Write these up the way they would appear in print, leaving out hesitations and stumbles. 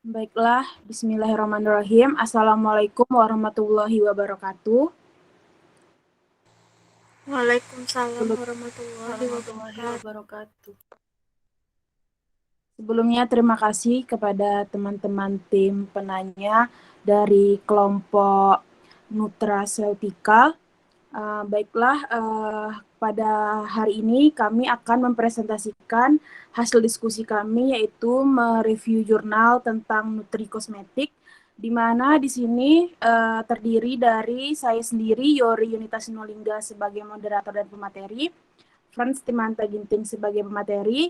Baiklah, bismillahirrahmanirrahim. Assalamualaikum warahmatullahi wabarakatuh. Waalaikumsalam warahmatullahi wabarakatuh. Sebelumnya terima kasih kepada teman-teman tim penanya dari kelompok Nutraceuticals. Baiklah, pada hari ini kami akan mempresentasikan hasil diskusi kami, yaitu mereview jurnal tentang nutrikosmetik, di mana di sini terdiri dari saya sendiri, Yori Yunita Sinolingga sebagai moderator dan pemateri, Franz Timanta Ginting sebagai pemateri,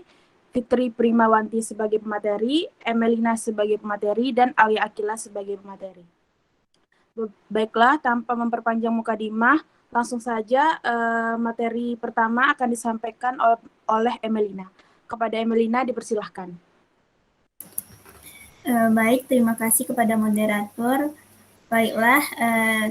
Fitri Primawanti sebagai pemateri, Emelina sebagai pemateri, dan Alia Akila sebagai pemateri. Baiklah, tanpa memperpanjang mukadimah, langsung saja materi pertama akan disampaikan oleh Emelina. Kepada Emelina dipersilahkan. Baik, terima kasih kepada moderator. Baiklah,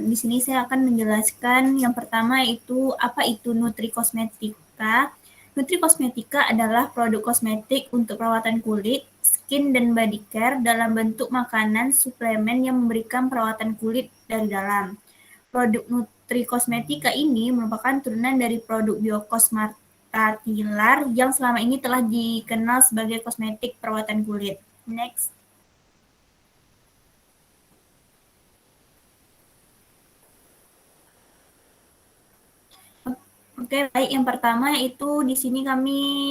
di sini saya akan menjelaskan yang pertama itu apa itu nutrikosmetika. Nutrikosmetika adalah produk kosmetik untuk perawatan kulit, skin, dan body care dalam bentuk makanan, suplemen yang memberikan perawatan kulit dari dalam. Produk nutrikosmetika ini merupakan turunan dari produk biokosmatilar yang selama ini telah dikenal sebagai kosmetik perawatan kulit. Next. Oke, baik. Yang pertama itu di sini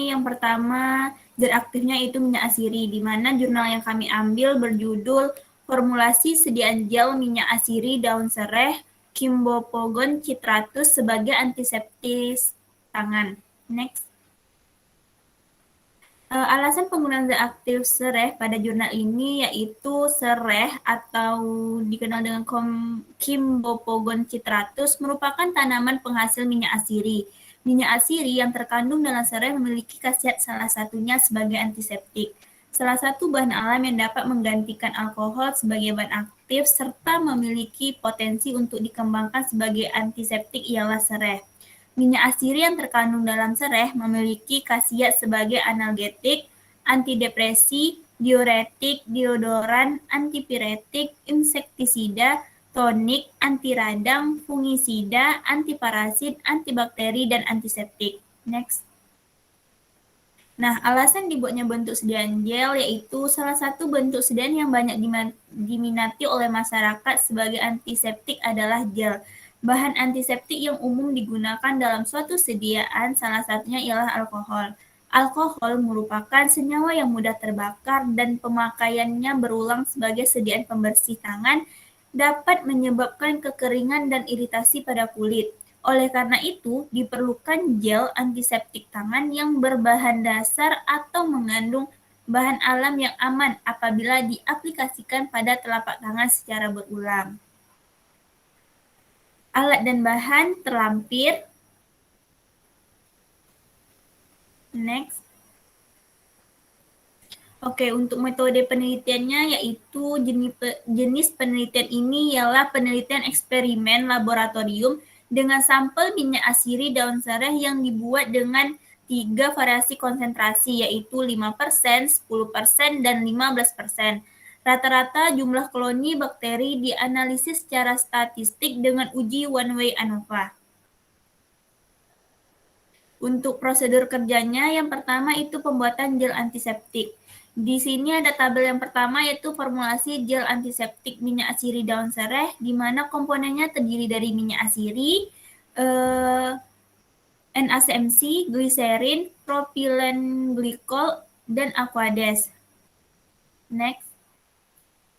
yang pertama zat aktifnya itu minyak asiri, di mana jurnal yang kami ambil berjudul Formulasi Sediaan Gel Minyak Asiri Daun Sereh Kimbopogon Citratus sebagai antiseptis tangan. Next. Alasan penggunaan zat aktif sereh pada jurnal ini yaitu sereh atau dikenal dengan Kimbopogon citratus merupakan tanaman penghasil minyak asiri. Minyak asiri yang terkandung dalam sereh memiliki khasiat salah satunya sebagai antiseptik. Salah satu bahan alam yang dapat menggantikan alkohol sebagai bahan aktif serta memiliki potensi untuk dikembangkan sebagai antiseptik ialah sereh. Minyak asiri yang terkandung dalam sereh memiliki khasiat sebagai analgetik, antidepresi, diuretik, deodoran, antipiretik, insektisida, tonik, anti radang, fungisida, antiparasit, antibakteri, dan antiseptik. Next. Nah, alasan dibuatnya bentuk sediaan gel yaitu salah satu bentuk sediaan yang banyak diminati oleh masyarakat sebagai antiseptik adalah gel. Bahan antiseptik yang umum digunakan dalam suatu sediaan salah satunya ialah alkohol. Alkohol merupakan senyawa yang mudah terbakar dan pemakaiannya berulang sebagai sediaan pembersih tangan dapat menyebabkan kekeringan dan iritasi pada kulit. Oleh karena itu, diperlukan gel antiseptik tangan yang berbahan dasar atau mengandung bahan alam yang aman apabila diaplikasikan pada telapak tangan secara berulang. Alat dan bahan terlampir. Next. Oke, untuk metode penelitiannya yaitu jenis penelitian ini ialah penelitian eksperimen laboratorium dengan sampel minyak asiri daun sereh yang dibuat dengan 3 variasi konsentrasi yaitu 5%, 10%, dan 15%. Rata-rata jumlah koloni bakteri dianalisis secara statistik dengan uji one-way ANOVA. Untuk prosedur kerjanya, yang pertama itu pembuatan gel antiseptik. Di sini ada tabel yang pertama yaitu formulasi gel antiseptik minyak asiri daun sereh, di mana komponennya terdiri dari minyak asiri, NaCMC, gliserin, propilen glikol, dan aquades. Next.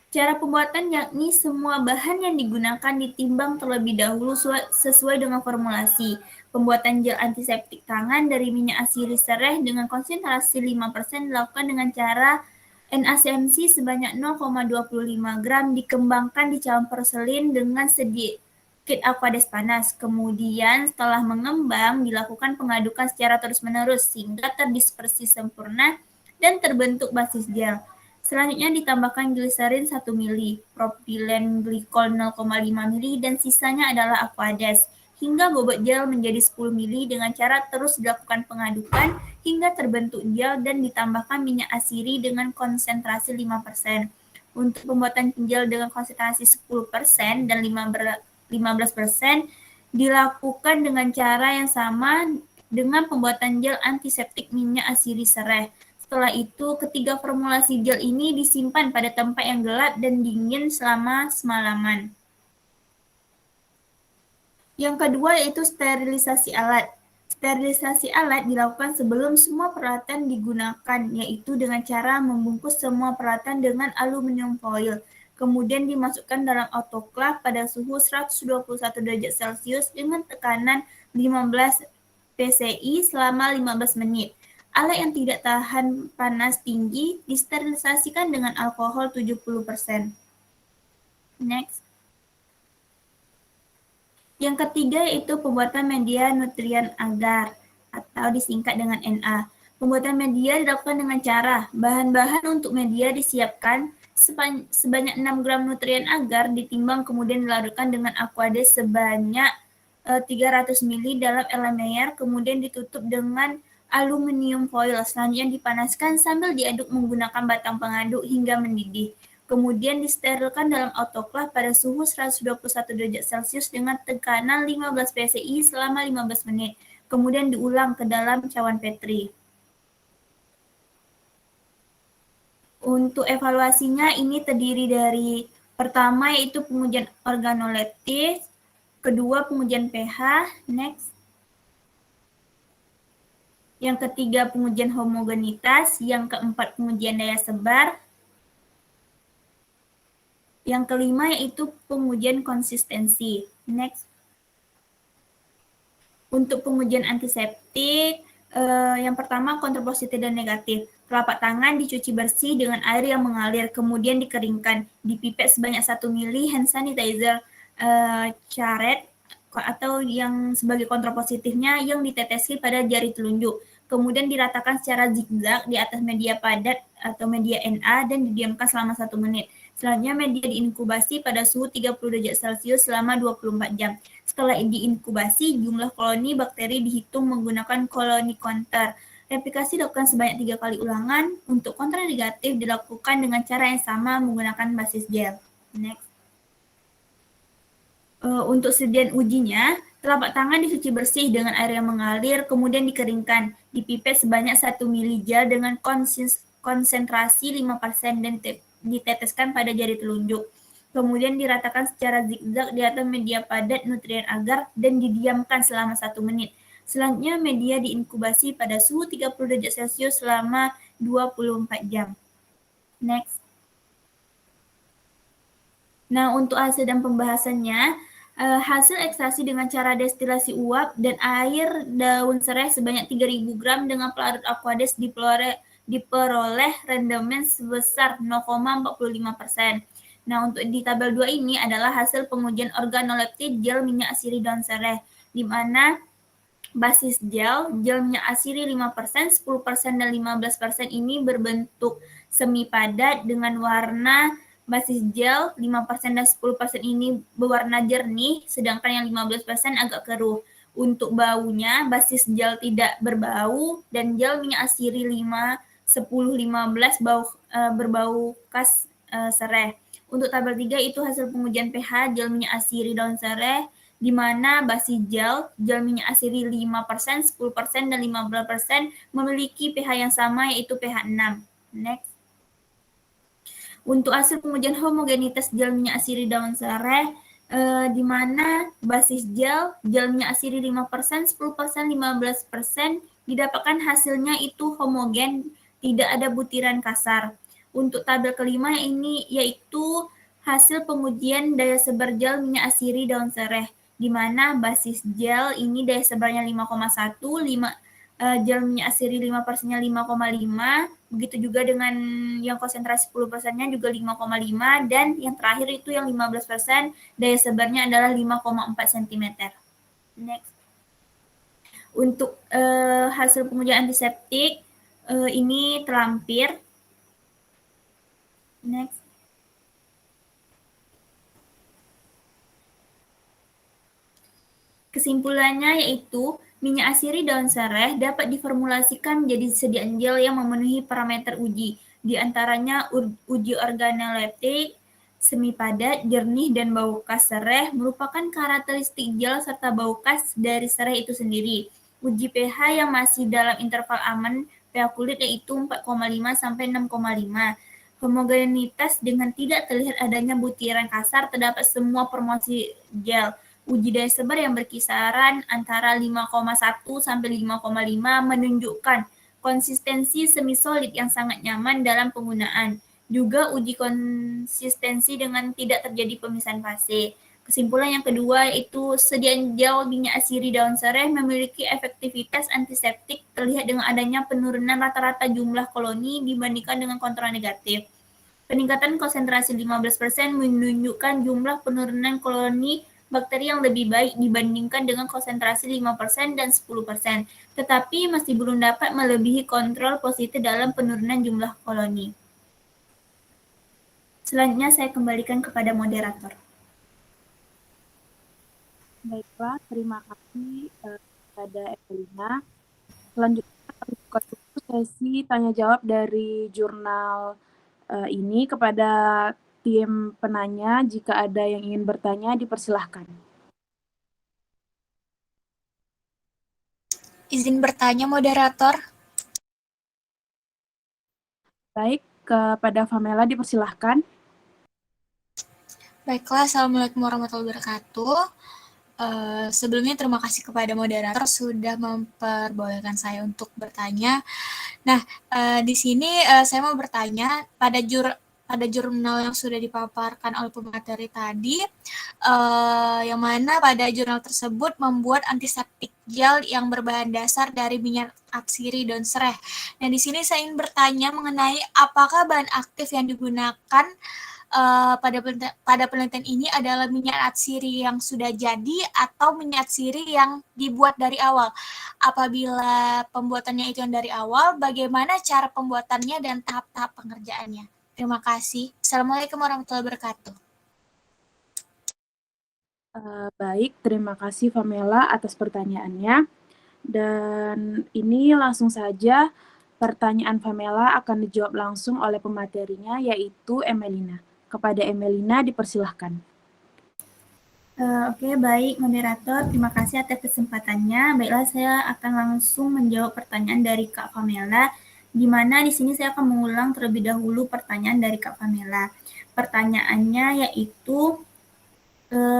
Cara pembuatan yakni semua bahan yang digunakan ditimbang terlebih dahulu sesuai dengan formulasi. Pembuatan gel antiseptik tangan dari minyak asiri sereh dengan konsentrasi 5% dilakukan dengan cara NaCMC sebanyak 0,25 gram dikembangkan dicampur selin dengan sedikit aquades panas. Kemudian setelah mengembang dilakukan pengadukan secara terus-menerus sehingga terdispersi sempurna dan terbentuk basis gel. Selanjutnya ditambahkan gliserin 1 ml, propilen glikol 0,5 ml, dan sisanya adalah aquades, hingga bobot gel menjadi 10 ml dengan cara terus dilakukan pengadukan hingga terbentuk gel dan ditambahkan minyak asiri dengan konsentrasi 5%. Untuk pembuatan gel dengan konsentrasi 10% dan 15% dilakukan dengan cara yang sama dengan pembuatan gel antiseptik minyak asiri sereh. Setelah itu, ketiga formulasi gel ini disimpan pada tempat yang gelap dan dingin selama semalaman. Yang kedua yaitu sterilisasi alat. Sterilisasi alat dilakukan sebelum semua peralatan digunakan, yaitu dengan cara membungkus semua peralatan dengan aluminium foil, kemudian dimasukkan dalam autoclave pada suhu 121 derajat Celcius dengan tekanan 15 PSI selama 15 menit. Alat yang tidak tahan panas tinggi disterilisasikan dengan alkohol 70%. Next. Yang ketiga yaitu pembuatan media nutrien agar atau disingkat dengan NA. Pembuatan media dilakukan dengan cara bahan-bahan untuk media disiapkan sebanyak 6 gram nutrien agar ditimbang kemudian dilarutkan dengan aquades sebanyak 300 ml dalam Erlenmeyer, kemudian ditutup dengan aluminium foil. Selanjutnya dipanaskan sambil diaduk menggunakan batang pengaduk hingga mendidih. Kemudian disterilkan dalam autoclave pada suhu 121 derajat Celcius dengan tekanan 15 PSI selama 15 menit. Kemudian diulang ke dalam cawan Petri. Untuk evaluasinya ini terdiri dari pertama yaitu pengujian organoleptis, kedua pengujian pH, next. Yang ketiga pengujian homogenitas, yang keempat pengujian daya sebar, yang kelima yaitu pengujian konsistensi. Next. Untuk pengujian antiseptik, yang pertama kontrapositif dan negatif. Telapak tangan dicuci bersih dengan air yang mengalir, kemudian dikeringkan. Dipipet sebanyak 1 ml hand sanitizer Charette atau yang sebagai kontrapositifnya yang ditetesi pada jari telunjuk. Kemudian diratakan secara zigzag di atas media padat atau media Na dan didiamkan selama 1 menit. Selanjutnya media diinkubasi pada suhu 30 derajat Celcius selama 24 jam. Setelah diinkubasi, jumlah koloni bakteri dihitung menggunakan koloni counter. Replikasi dilakukan sebanyak 3 kali ulangan. Untuk kontranegatif dilakukan dengan cara yang sama menggunakan basis gel. Next. Untuk sediaan ujinya, telapak tangan dicuci bersih dengan air yang mengalir, kemudian dikeringkan. Dipipet sebanyak 1 ml gel dengan konsentrasi 5% dan diteteskan pada jari telunjuk. Kemudian diratakan secara zigzag di atas media padat nutrien agar dan didiamkan selama 1 menit. Selanjutnya media diinkubasi pada suhu 30 derajat Celcius selama 24 jam. Next. Nah, untuk hasil dan pembahasannya, hasil ekstraksi dengan cara destilasi uap dan air daun serai sebanyak 3.000 gram dengan pelarut aquades diperoleh rendemen sebesar 0,45%. Nah, untuk di tabel 2 ini adalah hasil pengujian organoleptit gel minyak asiri daun serai, di mana basis gel minyak asiri 5%, 10%, dan 15% ini berbentuk semi padat dengan warna basis gel 5% dan 10% ini berwarna jernih, sedangkan yang 15% agak keruh. Untuk baunya, basis gel tidak berbau dan gel minyak asiri 10-15 berbau khas serai. Untuk tabel 3 itu hasil pengujian pH gel minyak asiri daun serai, di mana basis gel minyak asiri 5%, 10%, dan 15% memiliki pH yang sama yaitu pH 6. Next. Untuk hasil pengujian homogenitas gel minyak asiri daun serai, di mana basis gel minyak asiri 5%, 10%, 15% didapatkan hasilnya itu homogen, tidak ada butiran kasar. Untuk tabel kelima ini yaitu hasil pengujian daya sebar gel minyak asiri daun serai, di mana basis gel ini daya sebarnya 5,1, gel minyak asiri 5%-nya 5,5, begitu juga dengan yang konsentrasi 10%-nya juga 5,5, dan yang terakhir itu yang 15% daya sebarnya adalah 5,4 cm. Next. Untuk hasil pengujian antiseptik ini terlampir. Next. Kesimpulannya yaitu minyak asiri daun serai dapat diformulasikan menjadi sediaan gel yang memenuhi parameter uji. Di antaranya uji organoleptik, semi padat, jernih, dan bau khas sereh merupakan karakteristik gel serta bau khas dari sereh itu sendiri. Uji pH yang masih dalam interval aman pH kulit yaitu 4,5 sampai 6,5. Homogenitas dengan tidak terlihat adanya butiran kasar terdapat semua promosi gel. Uji daya sebar yang berkisaran antara 5,1 sampai 5,5 menunjukkan konsistensi semi solid yang sangat nyaman dalam penggunaan. Juga uji konsistensi dengan tidak terjadi pemisahan fase. Kesimpulan yang kedua yaitu sediaan gel minyak asiri daun sereh memiliki efektivitas antiseptik terlihat dengan adanya penurunan rata-rata jumlah koloni dibandingkan dengan kontrol negatif. Peningkatan konsentrasi 15% menunjukkan jumlah penurunan koloni bakteri yang lebih baik dibandingkan dengan konsentrasi 5% dan 10%, tetapi masih belum dapat melebihi kontrol positif dalam penurunan jumlah koloni. Selanjutnya saya kembalikan kepada moderator. Baiklah, terima kasih kepada Evelina. Selanjutnya kami buka dulu sesi tanya jawab dari jurnal ini kepada tim penanya. Jika ada yang ingin bertanya, dipersilahkan. Izin bertanya, moderator. Baik, kepada Famela dipersilahkan. Baiklah, Assalamualaikum warahmatullahi wabarakatuh. Sebelumnya terima kasih kepada moderator sudah memperbolehkan saya untuk bertanya. Nah, di sini saya mau bertanya pada jurnal yang sudah dipaparkan oleh pemateri tadi, yang mana pada jurnal tersebut membuat antiseptik gel yang berbahan dasar dari minyak atsiri daun sereh. Nah, di sini saya ingin bertanya mengenai apakah bahan aktif yang digunakan pada penelitian ini adalah minyak atsiri yang sudah jadi atau minyak atsiri yang dibuat dari awal. Apabila pembuatannya itu yang dari awal, bagaimana cara pembuatannya dan tahap-tahap pengerjaannya? Terima kasih. Assalamualaikum warahmatullahi wabarakatuh. Baik, terima kasih Famela atas pertanyaannya. Dan ini langsung saja pertanyaan Famela akan dijawab langsung oleh pematerinya, yaitu Emelina. Kepada Emelina dipersilahkan. Oke, baik moderator, terima kasih atas kesempatannya. Baiklah, saya akan langsung menjawab pertanyaan dari Kak Famela, di mana di sini saya akan mengulang terlebih dahulu pertanyaan dari Kak Famela. Pertanyaannya yaitu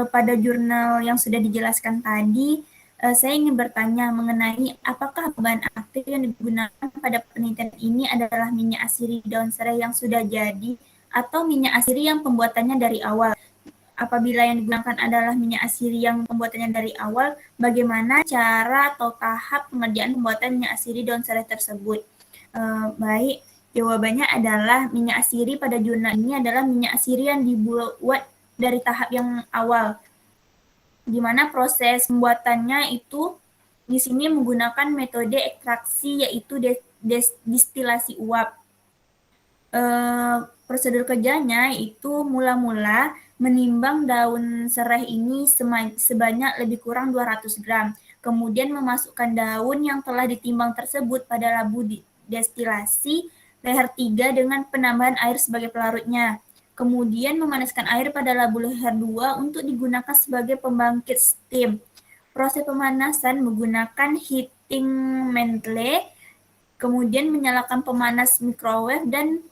pada jurnal yang sudah dijelaskan tadi, saya ingin bertanya mengenai apakah bahan aktif yang digunakan pada penelitian ini adalah minyak asiri daun sereh yang sudah jadi atau minyak asiri yang pembuatannya dari awal. Apabila yang digunakan adalah minyak asiri yang pembuatannya dari awal, bagaimana cara atau tahap pengerjaan pembuatan minyak asiri daun sereh tersebut? Baik, jawabannya adalah minyak asiri pada jurnal ini adalah minyak asiri yang dibuat dari tahap yang awal, di mana proses pembuatannya itu di sini menggunakan metode ekstraksi yaitu distilasi uap. Prosedur kerjanya itu mula-mula menimbang daun sereh ini sebanyak lebih kurang 200 gram. Kemudian memasukkan daun yang telah ditimbang tersebut pada labu destilasi leher 3 dengan penambahan air sebagai pelarutnya. Kemudian memanaskan air pada labu leher 2 untuk digunakan sebagai pembangkit steam. Proses pemanasan menggunakan heating mantle, kemudian menyalakan pemanas microwave dan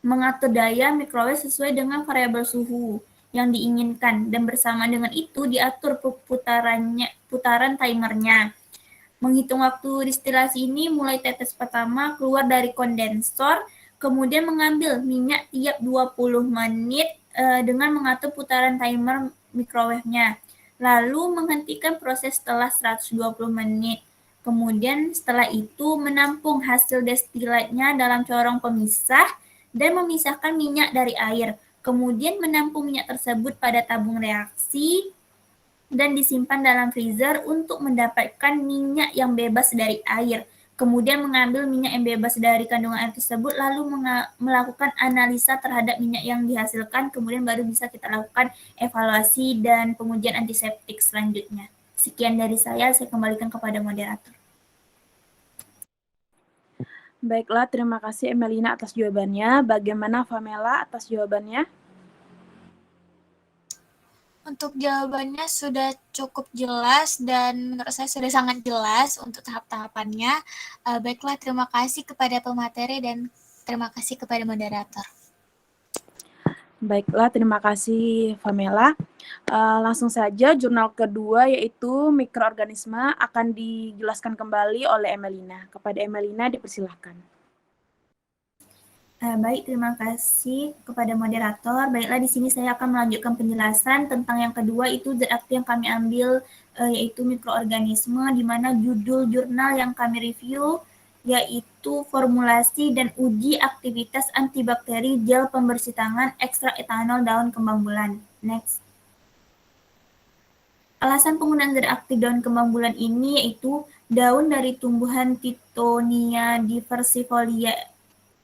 mengatur daya microwave sesuai dengan variabel suhu yang diinginkan, dan bersama dengan itu diatur putaran timernya. Menghitung waktu distilasi ini mulai tetes pertama keluar dari kondensor, kemudian mengambil minyak tiap 20 menit dengan mengatur putaran timer microwave-nya. Lalu menghentikan proses setelah 120 menit. Kemudian setelah itu menampung hasil destilatnya dalam corong pemisah dan memisahkan minyak dari air. Kemudian menampung minyak tersebut pada tabung reaksi dan disimpan dalam freezer untuk mendapatkan minyak yang bebas dari air. Kemudian mengambil minyak yang bebas dari kandungan air tersebut, lalu melakukan analisa terhadap minyak yang dihasilkan, kemudian baru bisa kita lakukan evaluasi dan pengujian antiseptik selanjutnya. Sekian dari saya kembalikan kepada moderator. Baiklah, terima kasih Emelina atas jawabannya. Bagaimana Pamela atas jawabannya? Untuk jawabannya sudah cukup jelas dan menurut saya sudah sangat jelas untuk tahap-tahapannya. Baiklah, terima kasih kepada pemateri dan terima kasih kepada moderator. Baiklah, terima kasih Pamela. Langsung saja jurnal kedua yaitu mikroorganisme akan dijelaskan kembali oleh Emelina. Kepada Emelina dipersilahkan. Baik, terima kasih kepada moderator. Baiklah, di sini saya akan melanjutkan penjelasan tentang yang kedua itu zat aktif yang kami ambil yaitu mikroorganisme, di mana judul jurnal yang kami review yaitu formulasi dan uji aktivitas antibakteri gel pembersih tangan ekstrak etanol daun kembang bulan. Next. Alasan penggunaan zat aktif daun kembang bulan ini yaitu daun dari tumbuhan Tithonia diversifolia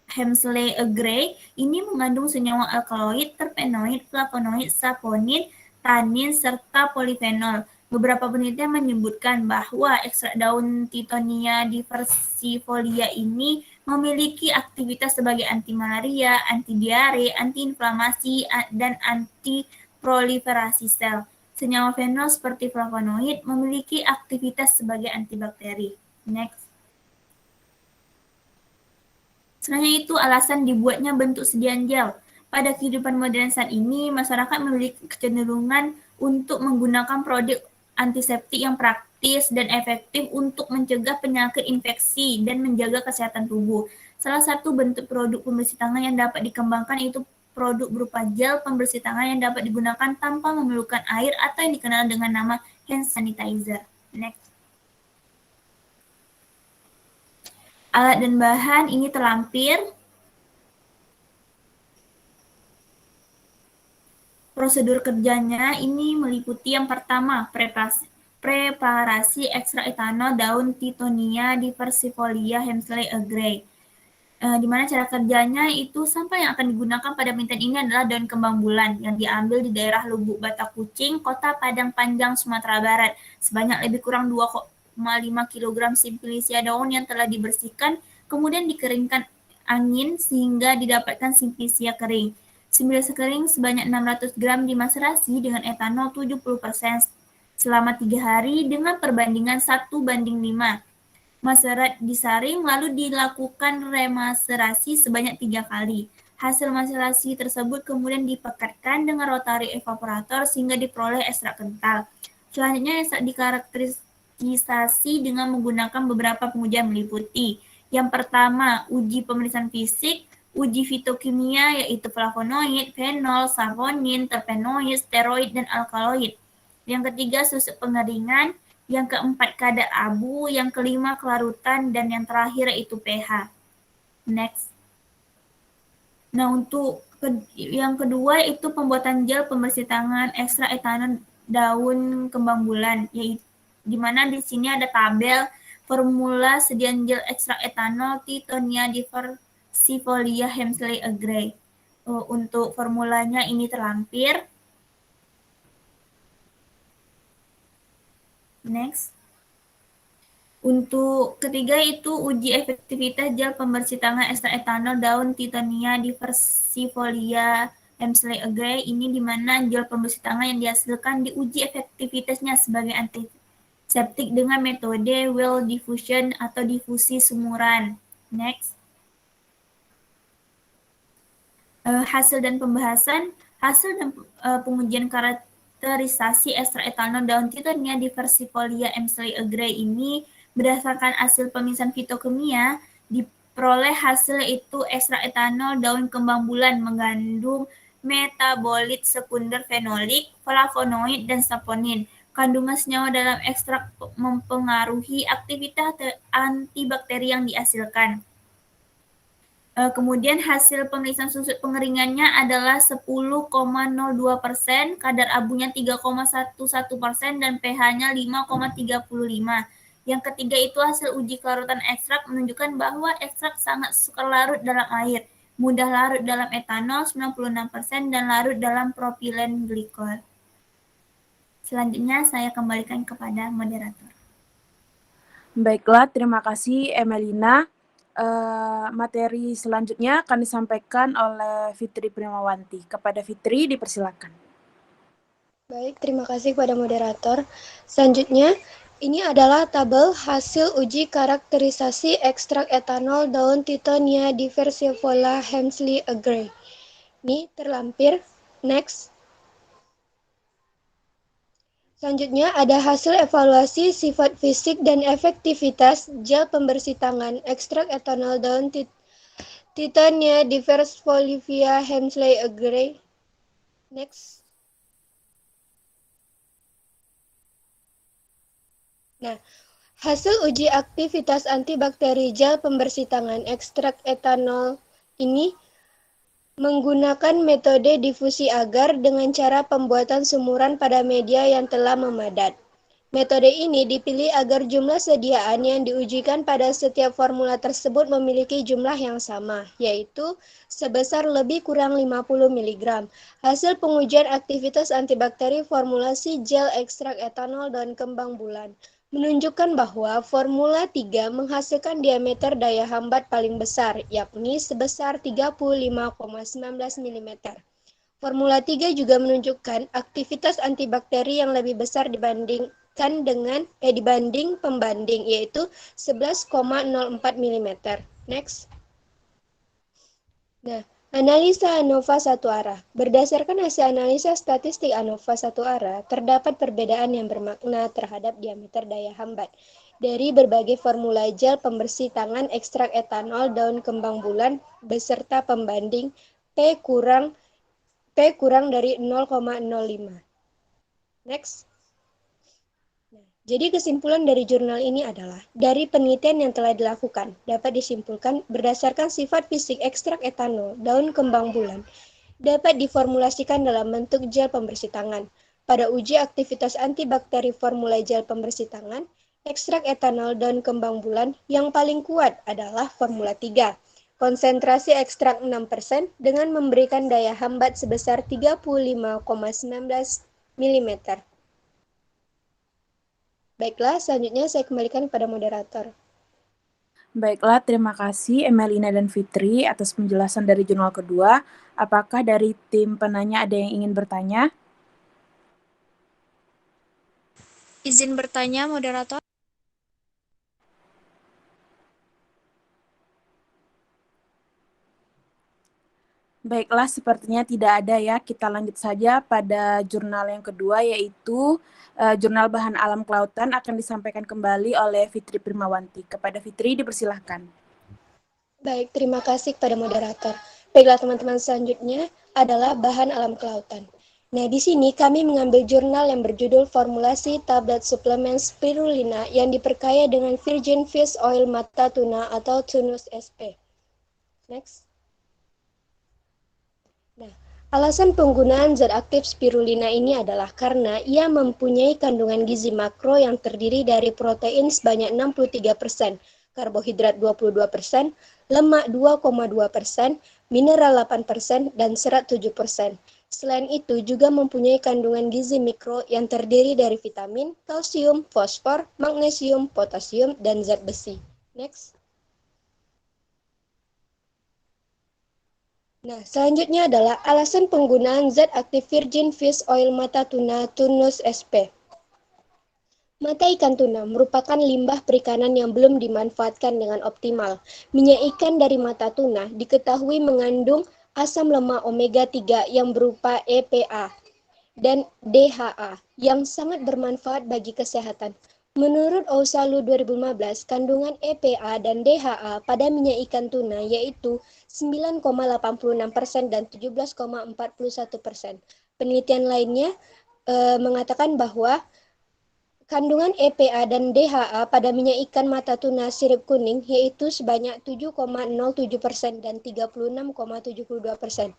Hemsley agree ini mengandung senyawa alkaloid, terpenoid, flavonoid, saponin, tanin, serta polifenol. Beberapa penelitian menyebutkan bahwa ekstrak daun Tithonia diversifolia ini memiliki aktivitas sebagai anti malaria, anti diare, anti inflamasi, dan anti proliferasi sel. Senyawa fenol seperti flavonoid memiliki aktivitas sebagai antibakteri. Next. Sebenarnya itu alasan dibuatnya bentuk sediaan gel. Pada kehidupan modern saat ini, masyarakat memiliki kecenderungan untuk menggunakan produk antiseptik yang praktis dan efektif untuk mencegah penyakit infeksi dan menjaga kesehatan tubuh. Salah satu bentuk produk pembersih tangan yang dapat dikembangkan itu produk berupa gel pembersih tangan yang dapat digunakan tanpa memerlukan air atau yang dikenal dengan nama hand sanitizer. Next. Alat dan bahan ini terlampir. Prosedur kerjanya ini meliputi yang pertama, preparasi ekstrak etanol daun Tithonia diversifolia Hemsley agree. Di mana cara kerjanya itu sampah yang akan digunakan pada penelitian ini adalah daun kembang bulan yang diambil di daerah Lubuk Batak Kucing, Kota Padang Panjang, Sumatera Barat. Sebanyak lebih kurang 2,5 kg simplicia daun yang telah dibersihkan, kemudian dikeringkan angin sehingga didapatkan simplicia kering. Simplicia kering sebanyak 600 gram dimaserasi dengan etanol 70% selama 3 hari dengan perbandingan 1:5. Maserat disaring lalu dilakukan remaserasi sebanyak 3 kali. Hasil maserasi tersebut kemudian dipekatkan dengan rotary evaporator sehingga diperoleh ekstrak kental. Selanjutnya ekstrak dikarakterisasi dengan menggunakan beberapa pengujian meliputi. Yang pertama, uji pemeriksaan fisik, uji fitokimia yaitu flavonoid, fenol, saponin, terpenoid, steroid, dan alkaloid. Yang ketiga, susuk pengeringan. Yang keempat, kadar abu. Yang kelima, kelarutan. Dan yang terakhir yaitu pH. Next. Nah, untuk yang kedua itu pembuatan gel pembersih tangan ekstrak etanol daun kembang bulan, yaitu di mana di sini ada tabel formula sediaan gel ekstrak etanol Tithonia diversifolia Hemsley agree. Untuk formulanya ini terlampir. Next. Untuk ketiga itu uji efektivitas gel pembersih tangan ekstrak etanol daun Tithonia diversifolia Hemsley agree ini di mana gel pembersih tangan yang dihasilkan diuji efektivitasnya sebagai antiseptik dengan metode well diffusion atau difusi sumuran. Next. Hasil dan pembahasan. Hasil dan pengujian karakterisasi ekstrak etanol daun Tithonia diversifolia Hemsley agree ini berdasarkan hasil pemeriksaan fitokimia diperoleh hasil yaitu ekstrak etanol daun kembang bulan mengandung metabolit sekunder fenolik, flavonoid, dan saponin. Kandungan senyawa dalam ekstrak mempengaruhi aktivitas antibakteri yang dihasilkan. Kemudian hasil pemeriksaan susut pengeringannya adalah 10,02%, kadar abunya 3,11%, dan pH-nya 5,35. Yang ketiga itu hasil uji kelarutan ekstrak menunjukkan bahwa ekstrak sangat suka larut dalam air, mudah larut dalam etanol 96%, dan larut dalam propilen glikol. Selanjutnya saya kembalikan kepada moderator. Baiklah, terima kasih Emelina. materi selanjutnya akan disampaikan oleh Fitri Primawanti. Kepada Fitri, dipersilakan. Baik, terima kasih kepada moderator. Selanjutnya, ini adalah tabel hasil uji karakterisasi ekstrak etanol daun Tithonia diversifolia Hemsley Agrey. Ini terlampir. Next. Selanjutnya ada hasil evaluasi sifat fisik dan efektivitas gel pembersih tangan ekstrak etanol daun Tithonia diversifolia Hemsley Agrey. Next. Nah, hasil uji aktivitas antibakteri gel pembersih tangan ekstrak etanol ini menggunakan metode difusi agar dengan cara pembuatan sumuran pada media yang telah memadat. Metode ini dipilih agar jumlah sediaan yang diujikan pada setiap formula tersebut memiliki jumlah yang sama, yaitu sebesar lebih kurang 50 mg. Hasil pengujian aktivitas antibakteri formulasi gel ekstrak etanol daun kembang bulan menunjukkan bahwa formula 3 menghasilkan diameter daya hambat paling besar, yakni sebesar 35,19 mm. Formula 3 juga menunjukkan aktivitas antibakteri yang lebih besar dibanding pembanding, yaitu 11,04 mm. Next. Nah, analisa ANOVA satu arah. Berdasarkan hasil analisa statistik ANOVA satu arah, terdapat perbedaan yang bermakna terhadap diameter daya hambat dari berbagai formula gel pembersih tangan ekstrak etanol daun kembang bulan beserta pembanding P kurang dari 0,05. Next. Jadi kesimpulan dari jurnal ini adalah, dari penelitian yang telah dilakukan, dapat disimpulkan berdasarkan sifat fisik ekstrak etanol daun kembang bulan, dapat diformulasikan dalam bentuk gel pembersih tangan. Pada uji aktivitas antibakteri formula gel pembersih tangan, ekstrak etanol daun kembang bulan yang paling kuat adalah formula 3. Konsentrasi ekstrak 6% dengan memberikan daya hambat sebesar 35,19 mm. Baiklah, selanjutnya saya kembalikan kepada moderator. Baiklah, terima kasih Emelina dan Fitri atas penjelasan dari jurnal kedua. Apakah dari tim penanya ada yang ingin bertanya? Izin bertanya, moderator. Baiklah, sepertinya tidak ada ya. Kita lanjut saja pada jurnal yang kedua, yaitu jurnal bahan alam kelautan akan disampaikan kembali oleh Fitri Primawanti. Kepada Fitri, dipersilahkan. Baik, terima kasih kepada moderator. Baiklah teman-teman, selanjutnya adalah bahan alam kelautan. Nah, di sini kami mengambil jurnal yang berjudul Formulasi Tablet Suplemen Spirulina yang diperkaya dengan Virgin Fish Oil Mata Tuna atau Tunus SP. Next. Nah, alasan penggunaan zat aktif spirulina ini adalah karena ia mempunyai kandungan gizi makro yang terdiri dari protein sebanyak 63%, karbohidrat 22%, lemak 2,2%, mineral 8%, dan serat 7%. Selain itu juga mempunyai kandungan gizi mikro yang terdiri dari vitamin, kalsium, fosfor, magnesium, potasium, dan zat besi. Next. Nah, selanjutnya adalah alasan penggunaan zat aktif Virgin Fish Oil Mata Tuna Tunus SP. Mata ikan tuna merupakan limbah perikanan yang belum dimanfaatkan dengan optimal. Minyak ikan dari mata tuna diketahui mengandung asam lemak omega 3 yang berupa EPA dan DHA yang sangat bermanfaat bagi kesehatan. Menurut Ousalu 2015, kandungan EPA dan DHA pada minyak ikan tuna yaitu 9,86% dan 17,41%. Penelitian lainnya mengatakan bahwa kandungan EPA dan DHA pada minyak ikan mata tuna sirip kuning yaitu sebanyak 7,07% dan 36,72%.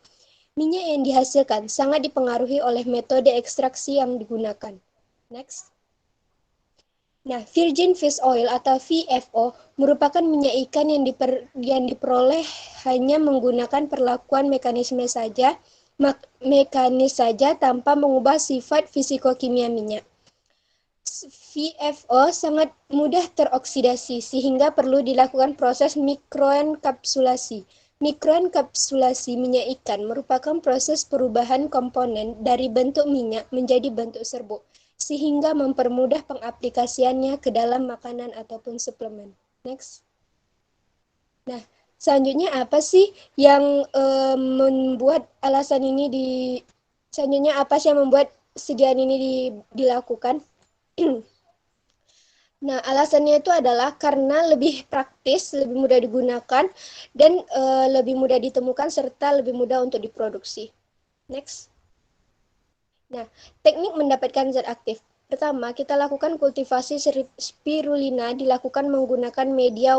Minyak yang dihasilkan sangat dipengaruhi oleh metode ekstraksi yang digunakan. Next. Nah, Virgin Fish Oil atau VFO merupakan minyak ikan yang diperoleh hanya menggunakan perlakuan mekanis saja tanpa mengubah sifat fisikokimia minyak. VFO sangat mudah teroksidasi sehingga perlu dilakukan proses mikroenkapsulasi. Mikroenkapsulasi minyak ikan merupakan proses perubahan komponen dari bentuk minyak menjadi bentuk serbuk, sehingga mempermudah pengaplikasiannya ke dalam makanan ataupun suplemen. Next. Nah, selanjutnya apa sih yang membuat alasan ini selanjutnya apa sih yang membuat sediaan ini dilakukan? Nah, alasannya itu adalah karena lebih praktis, lebih mudah digunakan, dan lebih mudah ditemukan serta lebih mudah untuk diproduksi. Next. Nah, teknik mendapatkan zat aktif. Pertama, kita lakukan kultivasi spirulina dilakukan menggunakan media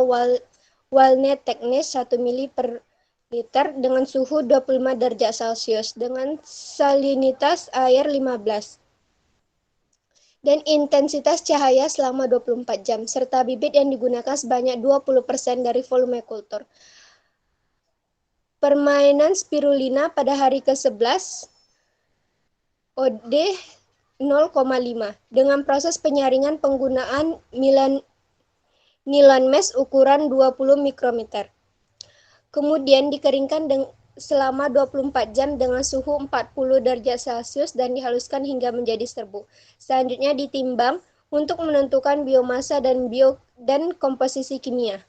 Walnut technique 1 ml per liter dengan suhu 25 derajat Celcius dengan salinitas air 15 dan intensitas cahaya selama 24 jam serta bibit yang digunakan sebanyak 20% dari volume kultur. Permainan spirulina pada hari ke-11 OD 0,5 dengan proses penyaringan penggunaan nilon mesh ukuran 20 mikrometer. Kemudian dikeringkan selama 24 jam dengan suhu 40 derajat Celcius dan dihaluskan hingga menjadi serbuk. Selanjutnya ditimbang untuk menentukan biomasa dan komposisi kimia.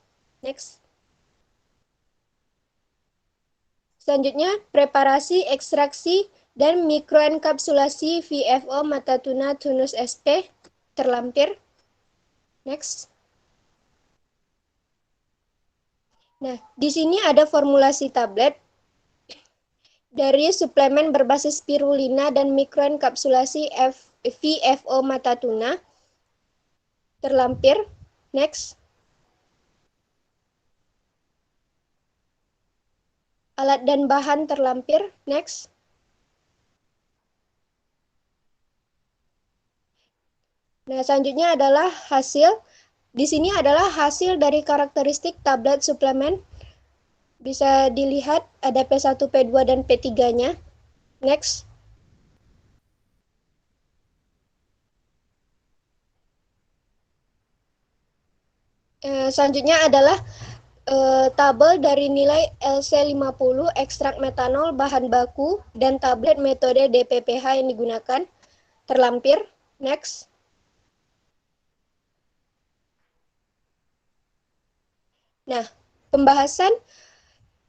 Next. Selanjutnya, preparasi, ekstraksi, dan mikroenkapsulasi VFO mata tuna Tunus sp terlampir. Next. Nah, di sini ada formulasi tablet dari suplemen berbasis spirulina dan mikroenkapsulasi VFO mata tuna terlampir. Next. Alat dan bahan terlampir. Next. Nah, selanjutnya adalah hasil. Di sini adalah hasil dari karakteristik tablet suplemen. Bisa dilihat ada P1, P2, dan P3-nya. Next. Selanjutnya adalah tabel dari nilai LC50, ekstrak metanol, bahan baku, dan tablet metode DPPH yang digunakan. Terlampir. Next. Nah, pembahasan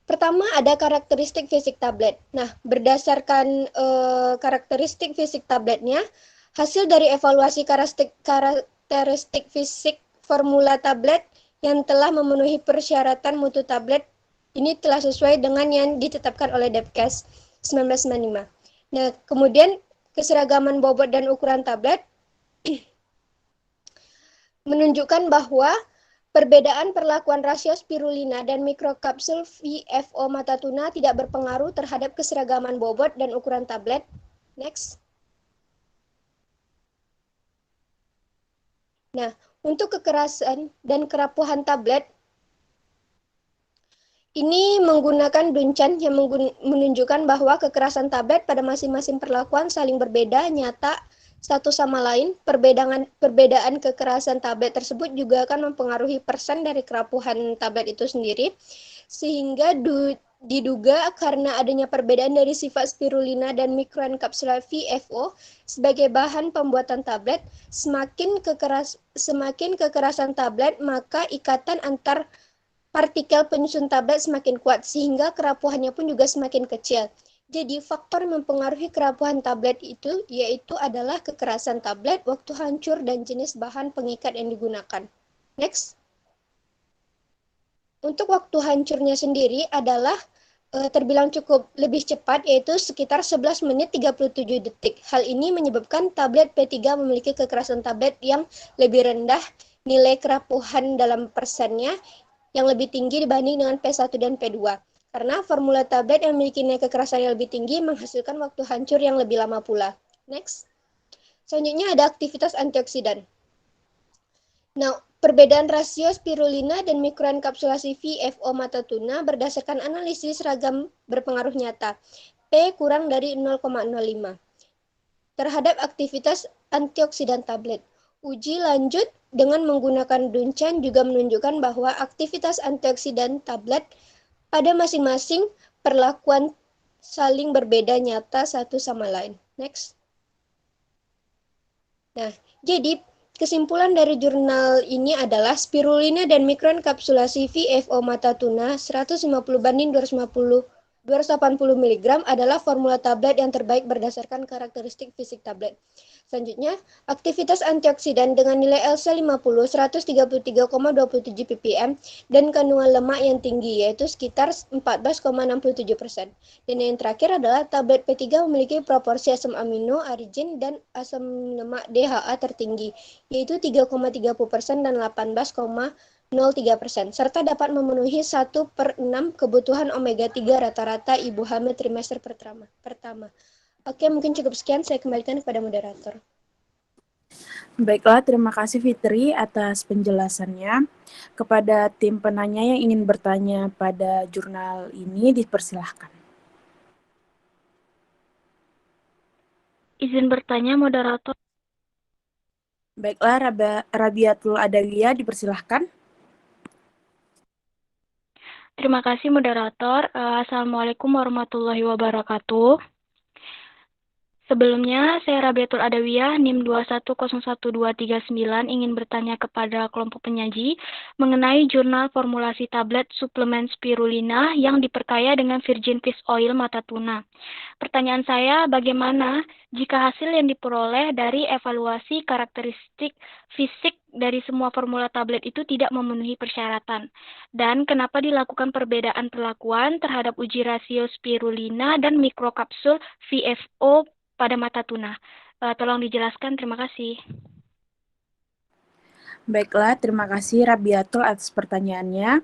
pertama ada karakteristik fisik tablet. Nah, berdasarkan karakteristik fisik tabletnya, hasil dari evaluasi karakteristik fisik formula tablet yang telah memenuhi persyaratan mutu tablet ini telah sesuai dengan yang ditetapkan oleh Depkes 1995. Nah, kemudian keseragaman bobot dan ukuran tablet menunjukkan bahwa perbedaan perlakuan rasio spirulina dan mikrokapsul VFO mata tuna tidak berpengaruh terhadap keseragaman bobot dan ukuran tablet. Next. Nah, untuk kekerasan dan kerapuhan tablet, ini menggunakan Duncan yang menunjukkan bahwa kekerasan tablet pada masing-masing perlakuan saling berbeda, nyata, satu sama lain. Perbedaan kekerasan tablet tersebut juga akan mempengaruhi persen dari kerapuhan tablet itu sendiri, sehingga diduga karena adanya perbedaan dari sifat spirulina dan mikroenkapsula VFO sebagai bahan pembuatan tablet, semakin kekerasan tablet, maka ikatan antar partikel penyusun tablet semakin kuat, sehingga kerapuhannya pun juga semakin kecil. Jadi faktor mempengaruhi kerapuhan tablet itu yaitu adalah kekerasan tablet, waktu hancur, dan jenis bahan pengikat yang digunakan. Next. Untuk waktu hancurnya sendiri adalah terbilang cukup lebih cepat, yaitu sekitar 11 menit 37 detik. Hal ini menyebabkan tablet P3 memiliki kekerasan tablet yang lebih rendah, nilai kerapuhan dalam persennya yang lebih tinggi dibanding dengan P1 dan P2. Karena formula tablet yang memiliki nilai kekerasan yang lebih tinggi menghasilkan waktu hancur yang lebih lama pula. Next. Selanjutnya ada aktivitas antioksidan. Nah, perbedaan rasio spirulina dan mikroenkapsulasi VFO mata tuna berdasarkan analisis ragam berpengaruh nyata. P kurang dari 0,05 terhadap aktivitas antioksidan tablet. Uji lanjut dengan menggunakan Duncan juga menunjukkan bahwa aktivitas antioksidan tablet pada masing-masing perlakuan saling berbeda nyata satu sama lain. Next. Nah, jadi kesimpulan dari jurnal ini adalah spirulina dan mikroenkapsulasi VFO mata tuna 150/280 280 mg adalah formula tablet yang terbaik berdasarkan karakteristik fisik tablet. Selanjutnya, aktivitas antioksidan dengan nilai LC 50 133,27 ppm dan kandungan lemak yang tinggi yaitu sekitar 14,67%. Dan yang terakhir adalah tablet P3 memiliki proporsi asam amino, argin, dan asam lemak DHA tertinggi yaitu 3,30% dan 18,03%, serta dapat memenuhi 1/6 kebutuhan omega 3 rata-rata ibu hamil trimester pertama. Oke, mungkin cukup sekian. Saya kembalikan kepada moderator. Baiklah, terima kasih Fitri atas penjelasannya. Kepada tim penanya yang ingin bertanya pada jurnal ini, dipersilahkan. Izin bertanya, moderator. Baiklah, Rabiatul Adawiyah, dipersilahkan. Terima kasih, moderator. Assalamualaikum warahmatullahi wabarakatuh. Sebelumnya, saya Rabiatul Adawiyah, NIM 2101239, ingin bertanya kepada kelompok penyaji mengenai jurnal formulasi tablet suplemen spirulina yang diperkaya dengan virgin fish oil mata tuna. Pertanyaan saya, bagaimana jika hasil yang diperoleh dari evaluasi karakteristik fisik dari semua formula tablet itu tidak memenuhi persyaratan? Dan kenapa dilakukan perbedaan perlakuan terhadap uji rasio spirulina dan mikrokapsul VFO pada mata tuna? Tolong dijelaskan, terima kasih. Baiklah, terima kasih Rabiatul atas pertanyaannya.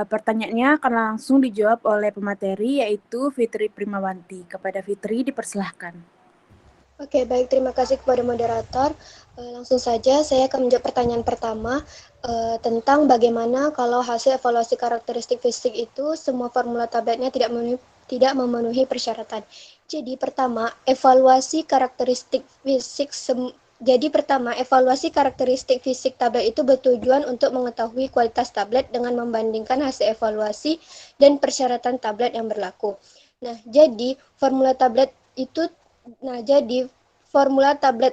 Pertanyaannya akan langsung dijawab oleh pemateri yaitu Fitri Primawanti. Kepada Fitri, dipersilahkan. Oke, baik. Terima kasih kepada moderator. Langsung saja saya akan menjawab pertanyaan pertama tentang bagaimana kalau hasil evaluasi karakteristik fisik itu semua formula tabletnya tidak memenuhi persyaratan. Jadi pertama, evaluasi karakteristik fisik tablet itu bertujuan untuk mengetahui kualitas tablet dengan membandingkan hasil evaluasi dan persyaratan tablet yang berlaku. Jadi formula tablet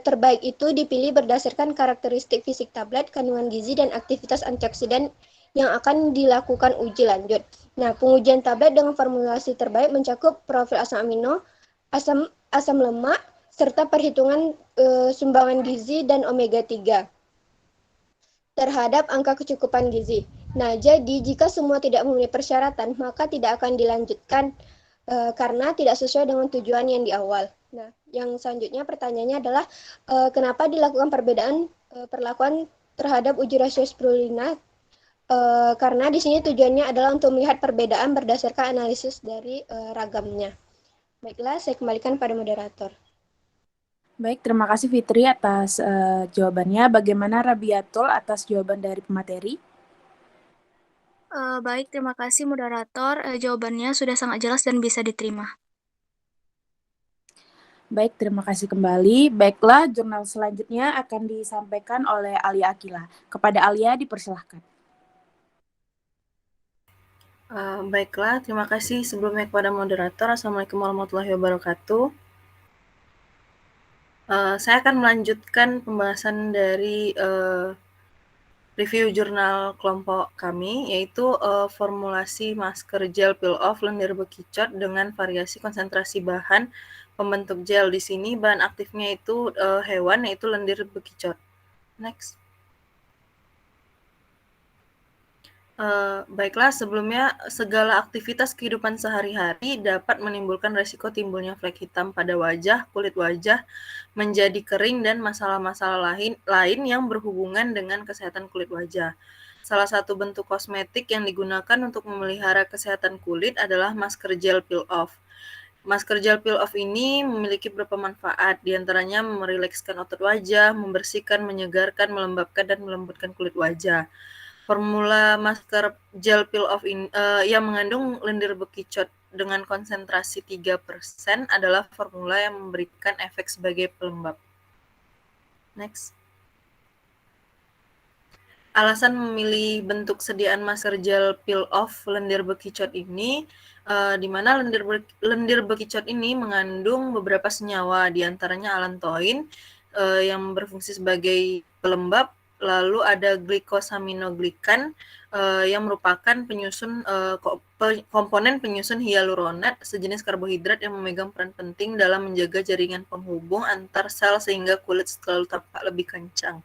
terbaik itu dipilih berdasarkan karakteristik fisik tablet, kandungan gizi, dan aktivitas antioksidan yang akan dilakukan uji lanjut. Pengujian tablet dengan formulasi terbaik mencakup profil asam amino, asam lemak, serta perhitungan sumbangan gizi dan omega 3 terhadap angka kecukupan gizi. Jadi jika semua tidak memenuhi persyaratan, maka tidak akan dilanjutkan karena tidak sesuai dengan tujuan yang di awal. Yang selanjutnya pertanyaannya adalah kenapa dilakukan perbedaan perlakuan terhadap uji rasio spirulina? Karena di sini tujuannya adalah untuk melihat perbedaan berdasarkan analisis dari ragamnya. Baiklah, saya kembalikan pada moderator. Baik, terima kasih Fitri atas jawabannya. Bagaimana Rabiatul atas jawaban dari pemateri? Baik, terima kasih moderator. Jawabannya sudah sangat jelas dan bisa diterima. Baik, terima kasih kembali. Baiklah, jurnal selanjutnya akan disampaikan oleh Alia Akila. Kepada Alia, dipersilahkan. Baiklah, terima kasih sebelumnya kepada moderator. Assalamualaikum warahmatullahi wabarakatuh. Saya akan melanjutkan pembahasan dari review jurnal kelompok kami, yaitu formulasi masker gel peel-off lendir bekicot dengan variasi konsentrasi bahan pembentuk gel. Di sini bahan aktifnya itu hewan, yaitu lendir bekicot. Next. Baiklah, sebelumnya segala aktivitas kehidupan sehari-hari dapat menimbulkan resiko timbulnya flek hitam pada wajah, kulit wajah menjadi kering, dan masalah-masalah lain yang berhubungan dengan kesehatan kulit wajah. Salah satu bentuk kosmetik yang digunakan untuk memelihara kesehatan kulit adalah masker gel peel-off. Masker gel peel-off ini memiliki beberapa manfaat, diantaranya merilekskan otot wajah, membersihkan, menyegarkan, melembabkan, dan melembutkan kulit wajah. Formula masker gel peel-off yang mengandung lendir bekicot dengan konsentrasi 3% adalah formula yang memberikan efek sebagai pelembab. Next. alasan memilih bentuk sediaan masker gel peel-off lendir bekicot ini, di mana lendir bekicot ini mengandung beberapa senyawa, diantaranya allantoin, yang berfungsi sebagai pelembab, lalu ada glikosaminoglikan, yang merupakan penyusun komponen penyusun hyaluronat, sejenis karbohidrat yang memegang peran penting dalam menjaga jaringan penghubung antar sel sehingga kulit selalu tampak lebih kencang.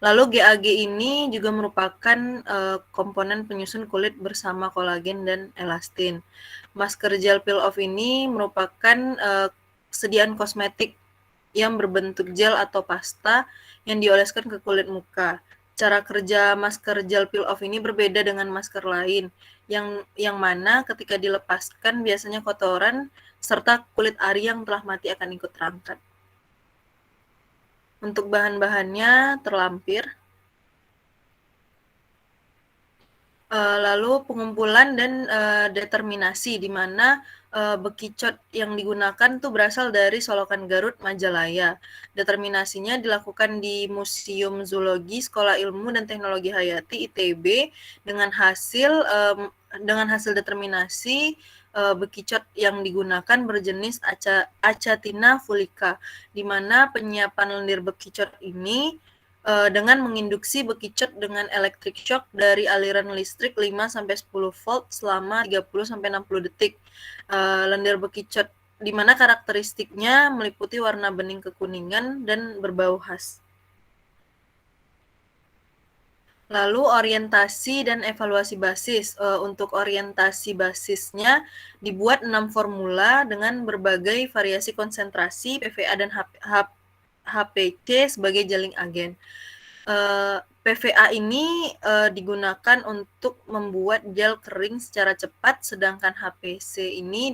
Lalu GAG ini juga merupakan komponen penyusun kulit bersama kolagen dan elastin. Masker gel peel-off ini merupakan sediaan kosmetik yang berbentuk gel atau pasta yang dioleskan ke kulit muka. Cara kerja masker gel peel-off ini berbeda dengan masker lain, yang mana ketika dilepaskan biasanya kotoran serta kulit ari yang telah mati akan ikut terangkat. Untuk bahan-bahannya terlampir. Lalu pengumpulan dan determinasi, di mana bekicot yang digunakan tuh berasal dari Solokan Garut, Majalaya. Determinasinya dilakukan di Museum Zoologi Sekolah Ilmu dan Teknologi Hayati ITB dengan hasil determinasi bekicot yang digunakan berjenis Achatina fulica, di mana penyiapan lendir bekicot ini dengan menginduksi bekicot dengan electric shock dari aliran listrik 5-10 volt selama 30-60 detik. Lendir bekicot di mana karakteristiknya meliputi warna bening kekuningan dan berbau khas. Lalu orientasi dan evaluasi basis. Untuk orientasi basisnya dibuat 6 formula dengan berbagai variasi konsentrasi PVA dan HPC sebagai jaling agen. PVA ini digunakan untuk membuat gel kering secara cepat, sedangkan HPC ini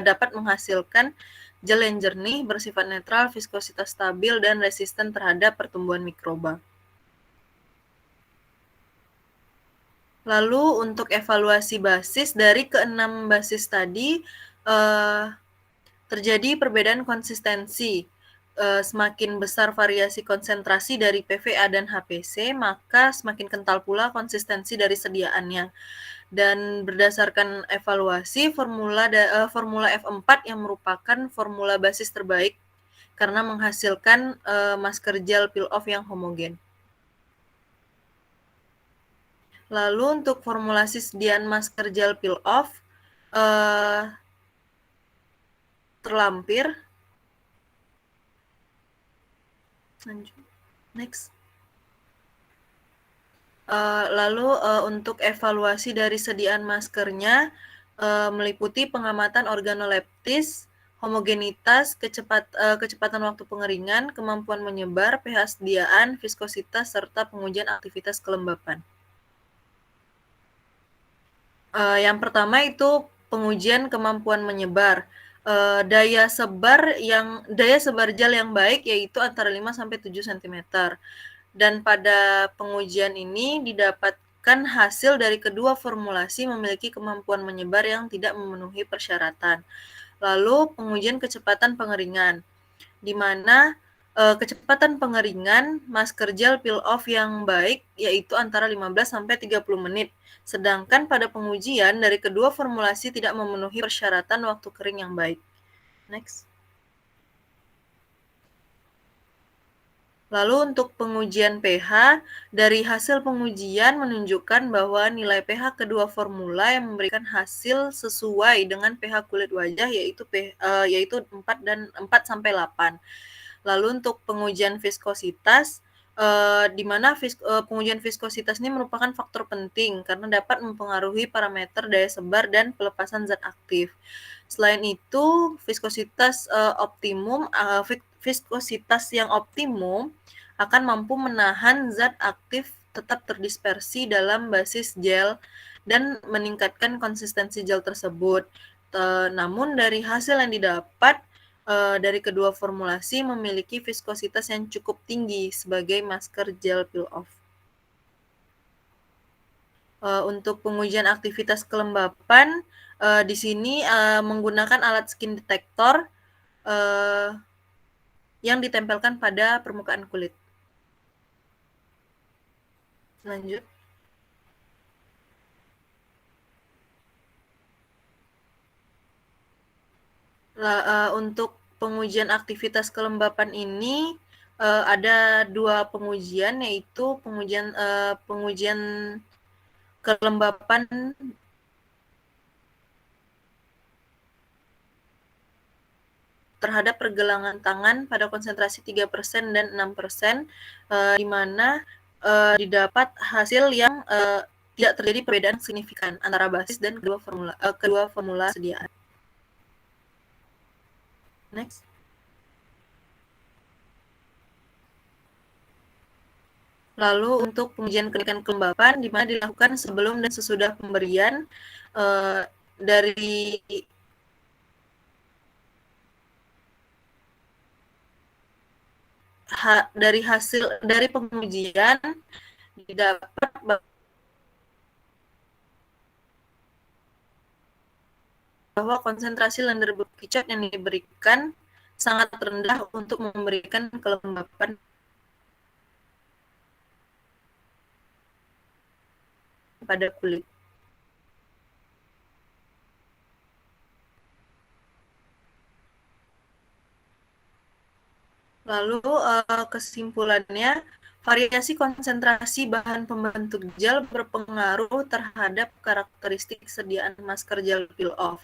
dapat menghasilkan gel yang jernih, bersifat netral, viskositas stabil, dan resisten terhadap pertumbuhan mikroba. Lalu untuk evaluasi basis, dari ke-6 basis tadi terjadi perbedaan konsistensi. Semakin besar variasi konsentrasi dari PVA dan HPC, maka semakin kental pula konsistensi dari sediaannya. Dan berdasarkan evaluasi, formula F4 yang merupakan formula basis terbaik karena menghasilkan masker gel peel-off yang homogen. Lalu untuk formulasi sediaan masker gel peel-off terlampir. Lanjut. Next. Lalu untuk evaluasi dari sediaan maskernya meliputi pengamatan organoleptis, homogenitas, kecepatan waktu pengeringan, kemampuan menyebar, pH sediaan, viskositas, serta pengujian aktivitas kelembapan. Yang pertama itu pengujian kemampuan menyebar. Daya sebar gel yang baik yaitu antara 5-7 cm. Dan pada pengujian ini didapatkan hasil dari kedua formulasi memiliki kemampuan menyebar yang tidak memenuhi persyaratan. Lalu pengujian kecepatan pengeringan, di mana kecepatan pengeringan masker gel peel-off yang baik yaitu antara 15-30 menit. Sedangkan pada pengujian dari kedua formulasi tidak memenuhi persyaratan waktu kering yang baik. Next. Lalu untuk pengujian pH, dari hasil pengujian menunjukkan bahwa nilai pH kedua formula yang memberikan hasil sesuai dengan pH kulit wajah yaitu 4-8. Lalu untuk pengujian viskositas, di mana pengujian viskositas ini merupakan faktor penting karena dapat mempengaruhi parameter daya sebar dan pelepasan zat aktif. Selain itu, viskositas yang optimum akan mampu menahan zat aktif tetap terdispersi dalam basis gel dan meningkatkan konsistensi gel tersebut. Namun dari hasil yang didapat dari kedua formulasi memiliki viskositas yang cukup tinggi sebagai masker gel peel-off. Untuk pengujian aktivitas kelembapan, di sini menggunakan alat skin detector yang ditempelkan pada permukaan kulit. Lanjut. Untuk pengujian aktivitas kelembapan ini ada 2 pengujian, yaitu pengujian kelembapan terhadap pergelangan tangan pada konsentrasi 3% dan 6%, di mana didapat hasil yang tidak terjadi perbedaan signifikan antara basis dan kedua formula sediaan. Next. Lalu untuk pengujian kenaikan kelembapan di mana dilakukan sebelum dan sesudah pemberian dari pengujian didapat bahwa konsentrasi Lindbergh-Picot yang diberikan sangat rendah untuk memberikan kelembapan pada kulit. Lalu kesimpulannya, variasi konsentrasi bahan pembentuk gel berpengaruh terhadap karakteristik sediaan masker gel peel-off.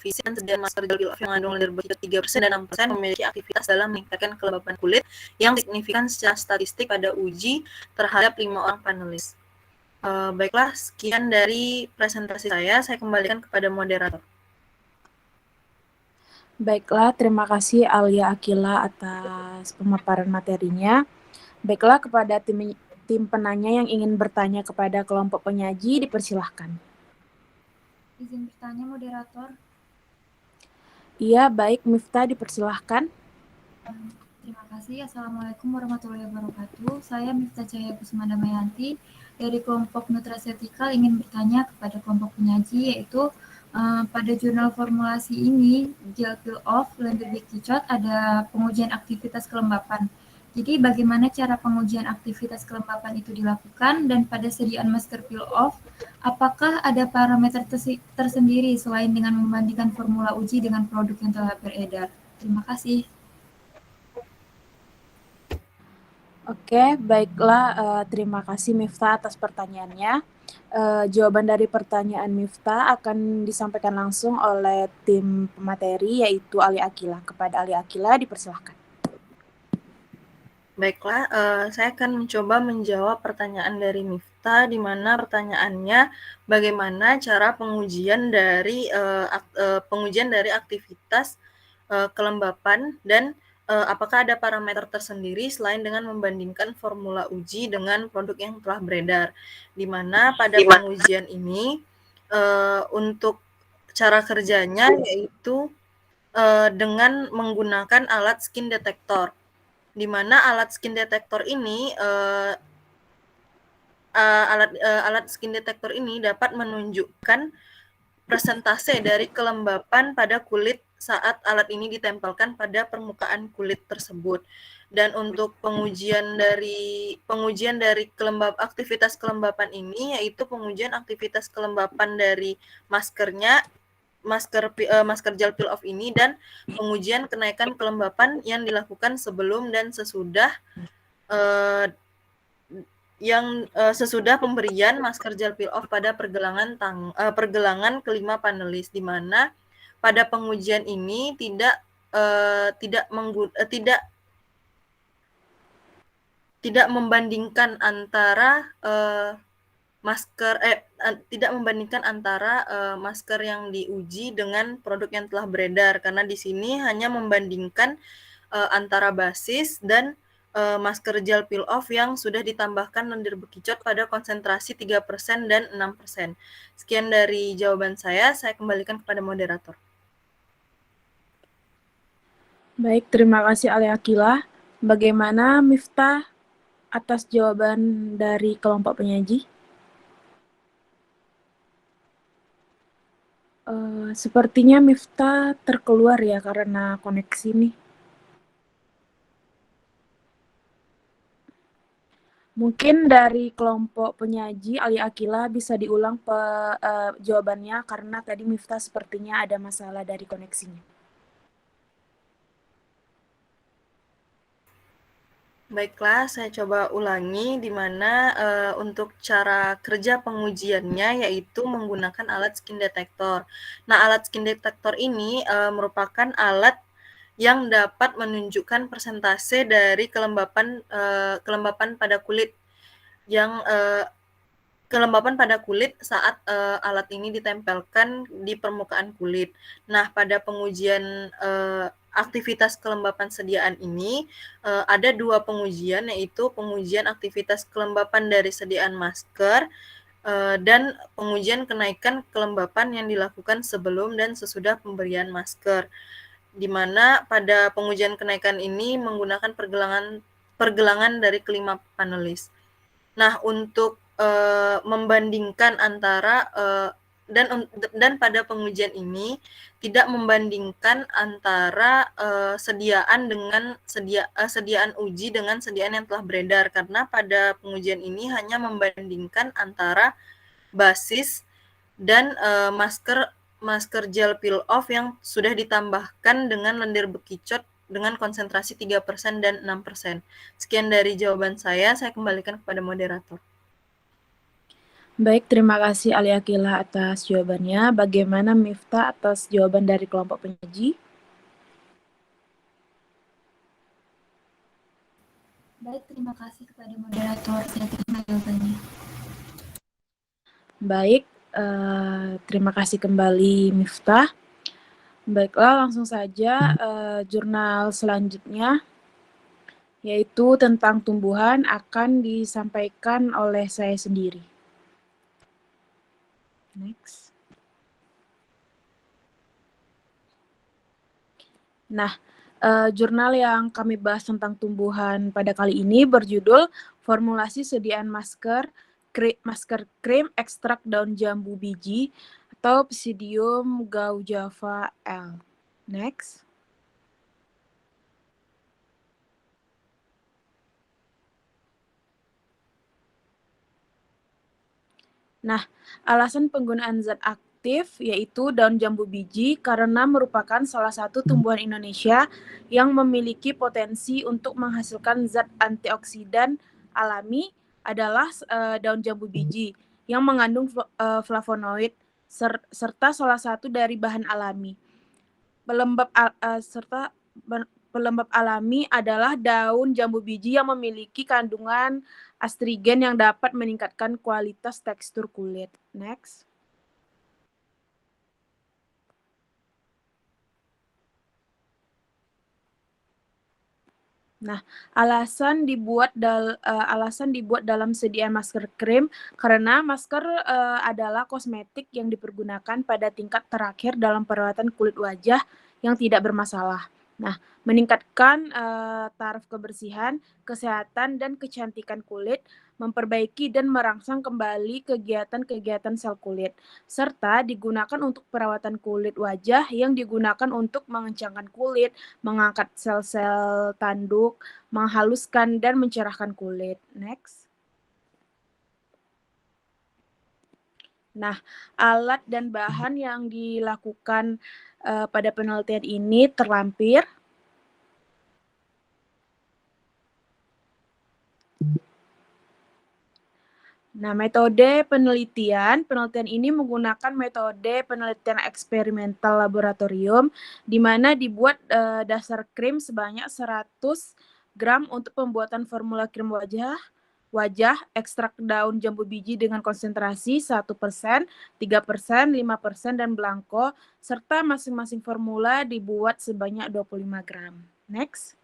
Visi dan sediaan masker gel peel-off yang mengandung Lindbergh-Picot 3% dan 6% memiliki aktivitas dalam meningkatkan kelembapan kulit yang signifikan secara statistik pada uji terhadap 5 orang panelis. Baiklah, sekian dari presentasi saya kembalikan kepada moderator. Baiklah, terima kasih Alia Akila atas pemaparan materinya. Baiklah, kepada tim penanya yang ingin bertanya kepada kelompok penyaji, dipersilahkan. Izin bertanya, moderator. Iya, baik, Miftah, dipersilahkan. Terima kasih. Assalamualaikum warahmatullahi wabarakatuh. Saya Miftah Cahaya Kusuma Damayanti dari kelompok nutraceutical ingin bertanya kepada kelompok penyaji, yaitu pada jurnal formulasi ini, gel peel-off Lindbergh-Picot ada pengujian aktivitas kelembapan. Jadi bagaimana cara pengujian aktivitas kelembapan itu dilakukan, dan pada sediaan masker peel-off, apakah ada parameter tersendiri selain dengan membandingkan formula uji dengan produk yang telah beredar? Terima kasih. Oke, baiklah. Terima kasih Miftah atas pertanyaannya. Jawaban dari pertanyaan Miftah akan disampaikan langsung oleh tim pemateri, yaitu Alia Akila. Kepada Alia Akila, dipersilahkan. Baiklah, saya akan mencoba menjawab pertanyaan dari Miftah, di mana pertanyaannya bagaimana cara pengujian dari aktivitas kelembapan dan apakah ada parameter tersendiri selain dengan membandingkan formula uji dengan produk yang telah beredar, di mana pada pengujian ini untuk cara kerjanya yaitu dengan menggunakan alat skin detector, di mana alat skin detector ini alat skin detector ini dapat menunjukkan persentase dari kelembapan pada kulit saat alat ini ditempelkan pada permukaan kulit tersebut. Dan untuk pengujian dari aktivitas kelembapan ini, yaitu pengujian aktivitas kelembapan dari masker gel peel-off ini, dan pengujian kenaikan kelembapan yang dilakukan sebelum dan sesudah sesudah pemberian masker gel peel-off pada pergelangan kelima panelis, di mana pada pengujian ini tidak membandingkan antara masker yang diuji dengan produk yang telah beredar, karena di sini hanya membandingkan antara basis dan masker gel peel-off yang sudah ditambahkan Lindbergh-Picot pada konsentrasi 3% dan 6%. Sekian dari jawaban saya kembalikan kepada moderator. Baik, terima kasih Alia Akila. Bagaimana Miftah atas jawaban dari kelompok penyaji? Sepertinya Miftah terkeluar ya karena koneksi nih. Mungkin dari kelompok penyaji Ali Akila bisa diulang jawabannya karena tadi Miftah sepertinya ada masalah dari koneksinya. Baiklah, saya coba ulangi di mana untuk cara kerja pengujiannya yaitu menggunakan alat skin detector. Nah, alat skin detector ini merupakan alat yang dapat menunjukkan persentase dari kelembapan pada kulit yang kelembapan pada kulit saat alat ini ditempelkan di permukaan kulit. Nah, pada pengujian aktivitas kelembapan sediaan ini ada 2 pengujian, yaitu pengujian aktivitas kelembapan dari sediaan masker dan pengujian kenaikan kelembapan yang dilakukan sebelum dan sesudah pemberian masker. Di mana pada pengujian kenaikan ini menggunakan pergelangan dari kelima panelis. Nah, untuk membandingkan antara dan pada pengujian ini tidak membandingkan antara sediaan uji dengan sediaan yang telah beredar, karena pada pengujian ini hanya membandingkan antara basis dan masker gel peel off yang sudah ditambahkan dengan lendir bekicot dengan konsentrasi 3% dan 6%. Sekian dari jawaban saya kembalikan kepada moderator. Baik, terima kasih Ali Akila atas jawabannya. Bagaimana Miftah atas jawaban dari kelompok penyaji? Baik, terima kasih kepada moderator. Saya terima jawabannya. Baik, terima kasih kembali Miftah. Baiklah, langsung saja jurnal selanjutnya, yaitu tentang tumbuhan, akan disampaikan oleh saya sendiri. Next. Nah, jurnal yang kami bahas tentang tumbuhan pada kali ini berjudul Formulasi Sediaan Masker Krim Ekstrak Daun Jambu Biji atau Psidium gaujava L. Next. Nah, alasan penggunaan zat aktif yaitu daun jambu biji karena merupakan salah satu tumbuhan Indonesia yang memiliki potensi untuk menghasilkan zat antioksidan alami adalah daun jambu biji yang mengandung flavonoid serta salah satu dari bahan alami. Pelembab alami adalah daun jambu biji yang memiliki kandungan astrigen yang dapat meningkatkan kualitas tekstur kulit. Next. Nah, alasan dibuat dalam sediaan masker krim karena masker adalah kosmetik yang dipergunakan pada tingkat terakhir dalam perawatan kulit wajah yang tidak bermasalah. Nah, meningkatkan taraf kebersihan, kesehatan, dan kecantikan kulit, memperbaiki dan merangsang kembali kegiatan-kegiatan sel kulit, serta digunakan untuk perawatan kulit wajah yang digunakan untuk mengencangkan kulit, mengangkat sel-sel tanduk, menghaluskan dan mencerahkan kulit. Next. Nah, alat dan bahan yang dilakukan pada penelitian ini terlampir. Nah, metode penelitian ini menggunakan metode penelitian eksperimental laboratorium di mana dibuat dasar krim sebanyak 100 gram untuk pembuatan formula krim wajah, ekstrak daun jambu biji dengan konsentrasi 1%, 3%, 5%, dan blanko, serta masing-masing formula dibuat sebanyak 25 gram. Next.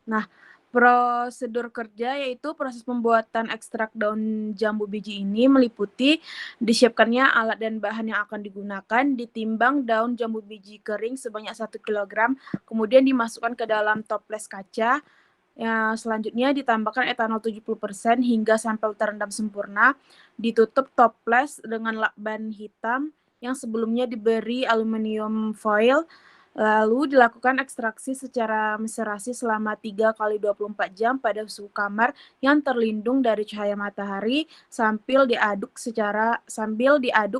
Nah, prosedur kerja yaitu proses pembuatan ekstrak daun jambu biji ini meliputi disiapkannya alat dan bahan yang akan digunakan, ditimbang daun jambu biji kering sebanyak 1 kg, kemudian dimasukkan ke dalam toples kaca Selanjutnya ditambahkan etanol 70% hingga sampai terendam sempurna. Ditutup toples dengan lakban hitam yang sebelumnya diberi aluminium foil. Lalu dilakukan ekstraksi secara meserasi selama 3 kali 24 jam pada suhu kamar yang terlindung dari cahaya matahari sambil diaduk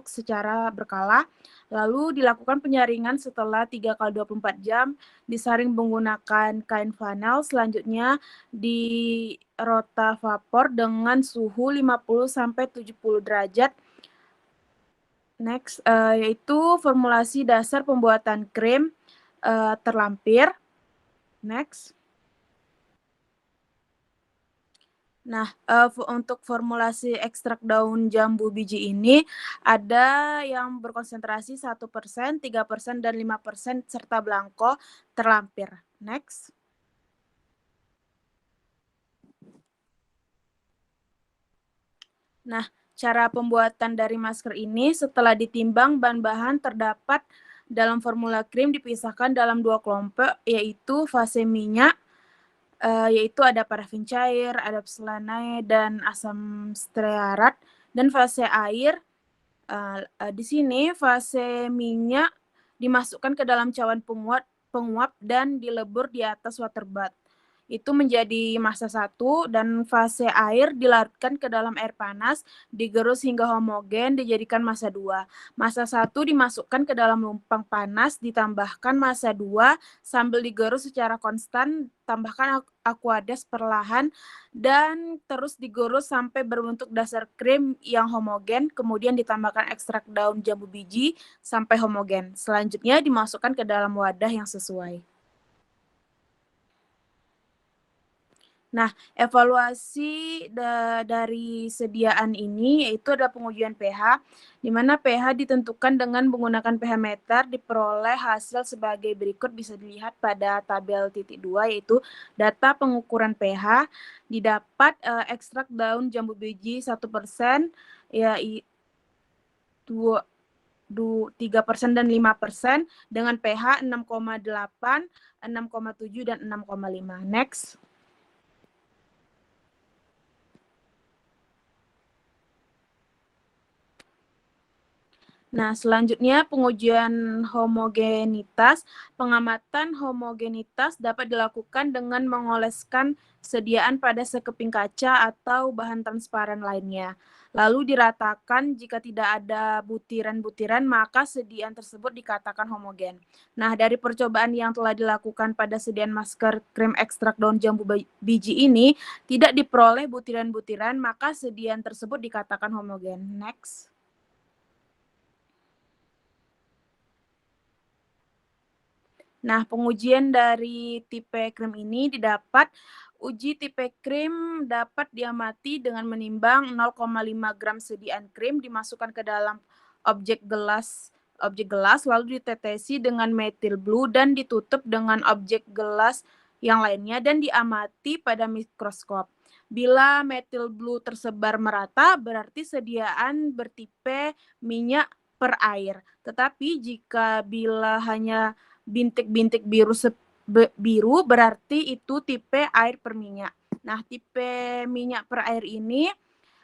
secara berkala. Lalu dilakukan penyaringan setelah 3 kali 24 jam, disaring menggunakan kain flanel. Selanjutnya di rotavapor dengan suhu 50 sampai 70 derajat. Next, yaitu formulasi dasar pembuatan krim terlampir. Next. Nah, untuk formulasi ekstrak daun jambu biji ini ada yang berkonsentrasi 1%, 3%, dan 5% serta blanko terlampir. Next. Nah, cara pembuatan dari masker ini setelah ditimbang bahan-bahan terdapat dalam formula krim dipisahkan dalam 2 kelompok, yaitu fase minyak, yaitu ada parafin cair, ada pselanae, dan asam stearat, dan fase air. Di sini fase minyak dimasukkan ke dalam cawan penguap dan dilebur di atas water bath. Itu menjadi massa 1, dan fase air dilarutkan ke dalam air panas, digerus hingga homogen, dijadikan massa 2. Massa 1 dimasukkan ke dalam lumpang panas, ditambahkan massa 2 sambil digerus secara konstan, tambahkan aqueous perlahan, dan terus digerus sampai berbentuk dasar krim yang homogen, kemudian ditambahkan ekstrak daun jambu biji sampai homogen. Selanjutnya dimasukkan ke dalam wadah yang sesuai. Nah, evaluasi dari sediaan ini yaitu ada pengujian pH, di mana pH ditentukan dengan menggunakan pH meter. Diperoleh hasil sebagai berikut, bisa dilihat pada tabel titik 2, yaitu data pengukuran pH. Didapat ekstrak daun jambu biji 1%, yaitu 3% dan 5% dengan pH 6,8, 6,7, dan 6,5. Next. Nah, selanjutnya pengujian homogenitas. Pengamatan homogenitas dapat dilakukan dengan mengoleskan sediaan pada sekeping kaca atau bahan transparan lainnya. Lalu diratakan. Jika tidak ada butiran-butiran, maka sediaan tersebut dikatakan homogen. Nah, dari percobaan yang telah dilakukan pada sediaan masker krim ekstrak daun jambu biji ini, tidak diperoleh butiran-butiran, maka sediaan tersebut dikatakan homogen. Next. Nah, pengujian dari tipe krim ini didapat. Uji tipe krim dapat diamati dengan menimbang 0,5 gram sediaan krim dimasukkan ke dalam objek gelas lalu ditetesi dengan methyl blue dan ditutup dengan objek gelas yang lainnya dan diamati pada mikroskop. Bila methyl blue tersebar merata, berarti sediaan bertipe minyak per air. Tetapi bila hanya bintik-bintik biru berarti itu tipe air per minyak. Nah, tipe minyak per air ini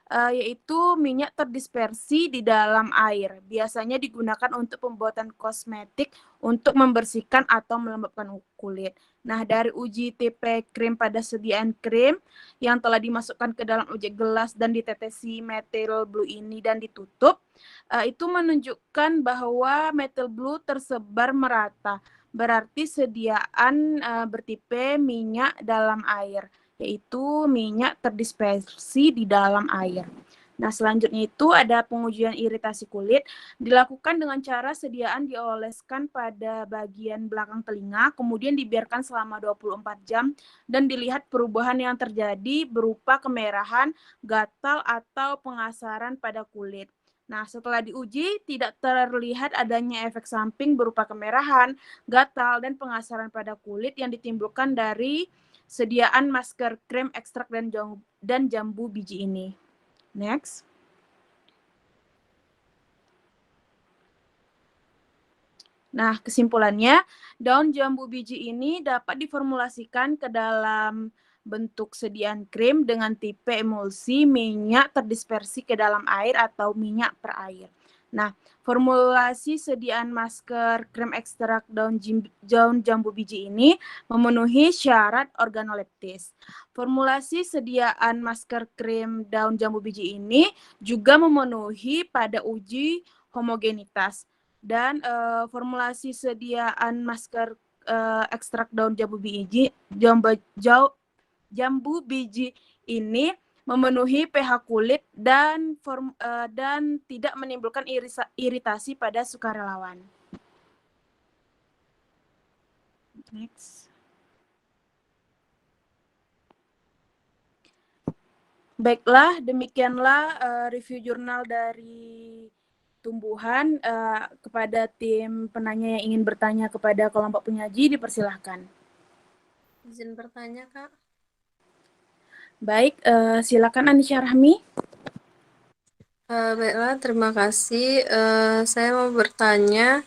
yaitu minyak terdispersi di dalam air. Biasanya digunakan untuk pembuatan kosmetik untuk membersihkan atau melembabkan kulit. Nah, dari uji tipe krim pada sediaan krim yang telah dimasukkan ke dalam objek gelas dan ditetesi methyl blue ini dan ditutup, itu menunjukkan bahwa methyl blue tersebar merata. Berarti sediaan bertipe minyak dalam air, yaitu minyak terdispersi di dalam air. Nah, selanjutnya itu ada pengujian iritasi kulit. Dilakukan dengan cara sediaan dioleskan pada bagian belakang telinga, kemudian dibiarkan selama 24 jam, dan dilihat perubahan yang terjadi berupa kemerahan, gatal, atau pengasaran pada kulit. Nah, setelah diuji, tidak terlihat adanya efek samping berupa kemerahan, gatal, dan pengasaran pada kulit yang ditimbulkan dari sediaan masker krim ekstrak dan jambu biji ini. Next. Nah, kesimpulannya, daun jambu biji ini dapat diformulasikan ke dalam bentuk sediaan krim dengan tipe emulsi minyak terdispersi ke dalam air atau minyak per air. Nah, formulasi sediaan masker krim ekstrak daun jambu biji ini memenuhi syarat organoleptis. Formulasi sediaan masker krim daun jambu biji ini juga memenuhi pada uji homogenitas. Dan formulasi sediaan masker ekstrak daun jambu biji ini memenuhi pH kulit dan tidak menimbulkan iritasi pada sukarelawan. Next. Baiklah, demikianlah review jurnal dari tumbuhan. Kepada tim penanya yang ingin bertanya kepada kelompok penyaji, dipersilahkan. Izin bertanya, Kak. Baik, silakan Anisya Rahmi. Baiklah, terima kasih. Saya mau bertanya,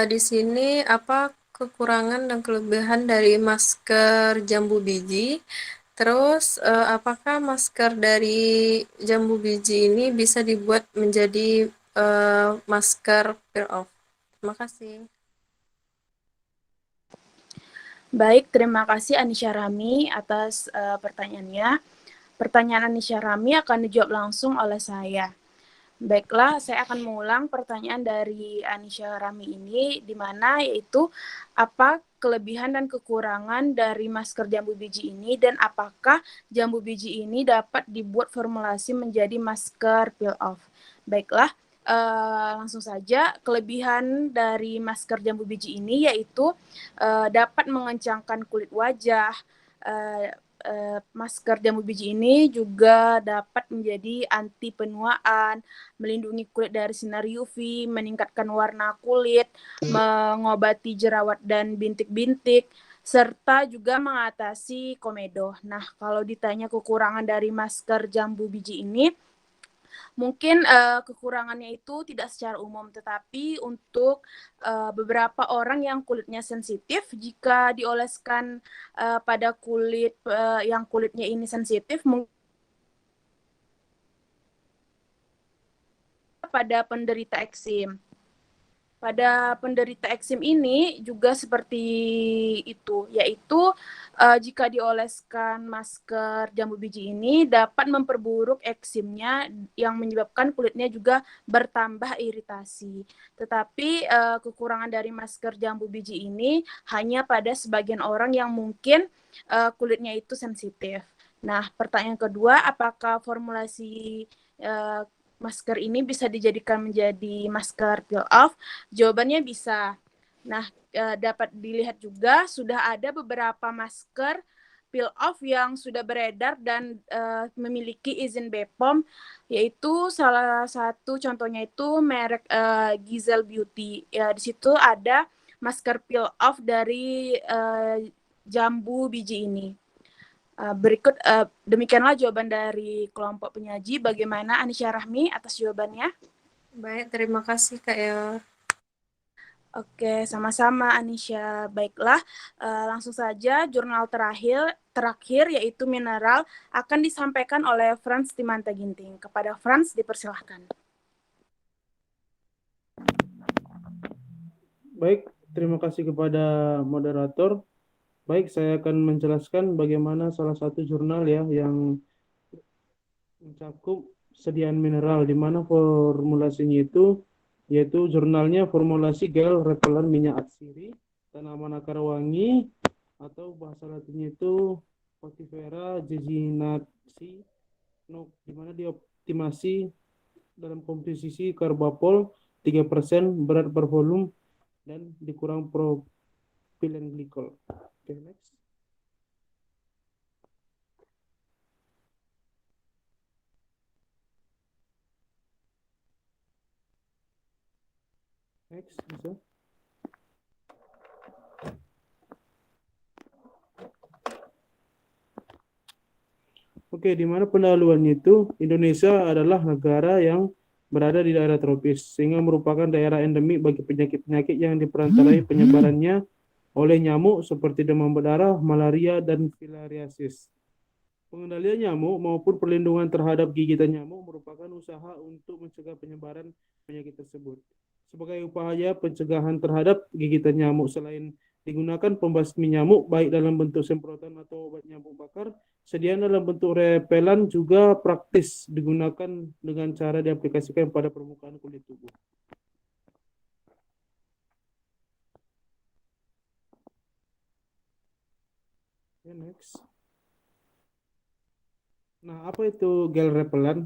di sini apa kekurangan dan kelebihan dari masker jambu biji? Terus, apakah masker dari jambu biji ini bisa dibuat menjadi masker peel-off? Terima kasih. Baik, terima kasih Anisya Rahmi atas pertanyaannya. Pertanyaan Anisya Rahmi akan dijawab langsung oleh saya. Baiklah, saya akan mengulang pertanyaan dari Anisya Rahmi ini, di mana yaitu apa kelebihan dan kekurangan dari masker jambu biji ini dan apakah jambu biji ini dapat dibuat formulasi menjadi masker peel-off. Baiklah, langsung saja, kelebihan dari masker jambu biji ini yaitu dapat mengencangkan kulit wajah. Masker jambu biji ini juga dapat menjadi anti penuaan, melindungi kulit dari sinar UV, meningkatkan warna kulit, mengobati jerawat dan bintik-bintik, serta juga mengatasi komedo. Nah, kalau ditanya kekurangan dari masker jambu biji ini, mungkin kekurangannya itu tidak secara umum, tetapi untuk beberapa orang yang kulitnya sensitif, jika dioleskan pada kulit yang kulitnya ini sensitif, pada penderita eksim. Pada penderita eksim ini juga seperti itu, yaitu jika dioleskan masker jambu biji ini dapat memperburuk eksimnya yang menyebabkan kulitnya juga bertambah iritasi. Tetapi kekurangan dari masker jambu biji ini hanya pada sebagian orang yang mungkin kulitnya itu sensitif. Nah, pertanyaan kedua, apakah formulasi masker ini bisa dijadikan menjadi masker peel-off? Jawabannya bisa. Nah, dapat dilihat juga sudah ada beberapa masker peel-off yang sudah beredar dan memiliki izin BPOM, yaitu salah satu contohnya itu merek Giselle Beauty. Ya, di situ ada masker peel-off dari jambu biji ini. Berikut demikianlah jawaban dari kelompok penyaji. Bagaimana Anisya Rahmi atas jawabannya? Baik, terima kasih Kak ya. Oke, sama-sama Anisya. Baiklah, langsung saja jurnal terakhir yaitu mineral akan disampaikan oleh Frans Timanta Ginting. Kepada Frans dipersilahkan. Baik, terima kasih kepada moderator. Baik, saya akan menjelaskan bagaimana salah satu jurnal ya yang mencakup sediaan mineral, di mana formulasinya itu yaitu jurnalnya formulasi gel repelan minyak atsiri, tanaman akar wangi, atau bahasa latinnya itu Pativera jeginatsi, di mana dioptimasi dalam komposisi karbapol 3% berat per volume dan dikurang propilen glikol. Okay, next. Next, bisa. Oke, di mana pendahuluannya itu Indonesia adalah negara yang berada di daerah tropis, sehingga merupakan daerah endemik bagi penyakit-penyakit yang diperantarai penyebarannya oleh nyamuk seperti demam berdarah, malaria, dan filariasis. Pengendalian nyamuk maupun perlindungan terhadap gigitan nyamuk merupakan usaha untuk mencegah penyebaran penyakit tersebut. Sebagai upaya pencegahan terhadap gigitan nyamuk, selain digunakan pembasmi nyamuk baik dalam bentuk semprotan atau obat nyamuk bakar, sediaan dalam bentuk repelan juga praktis digunakan dengan cara diaplikasikan pada permukaan kulit tubuh. Okay, next. Nah, apa itu gel repelan?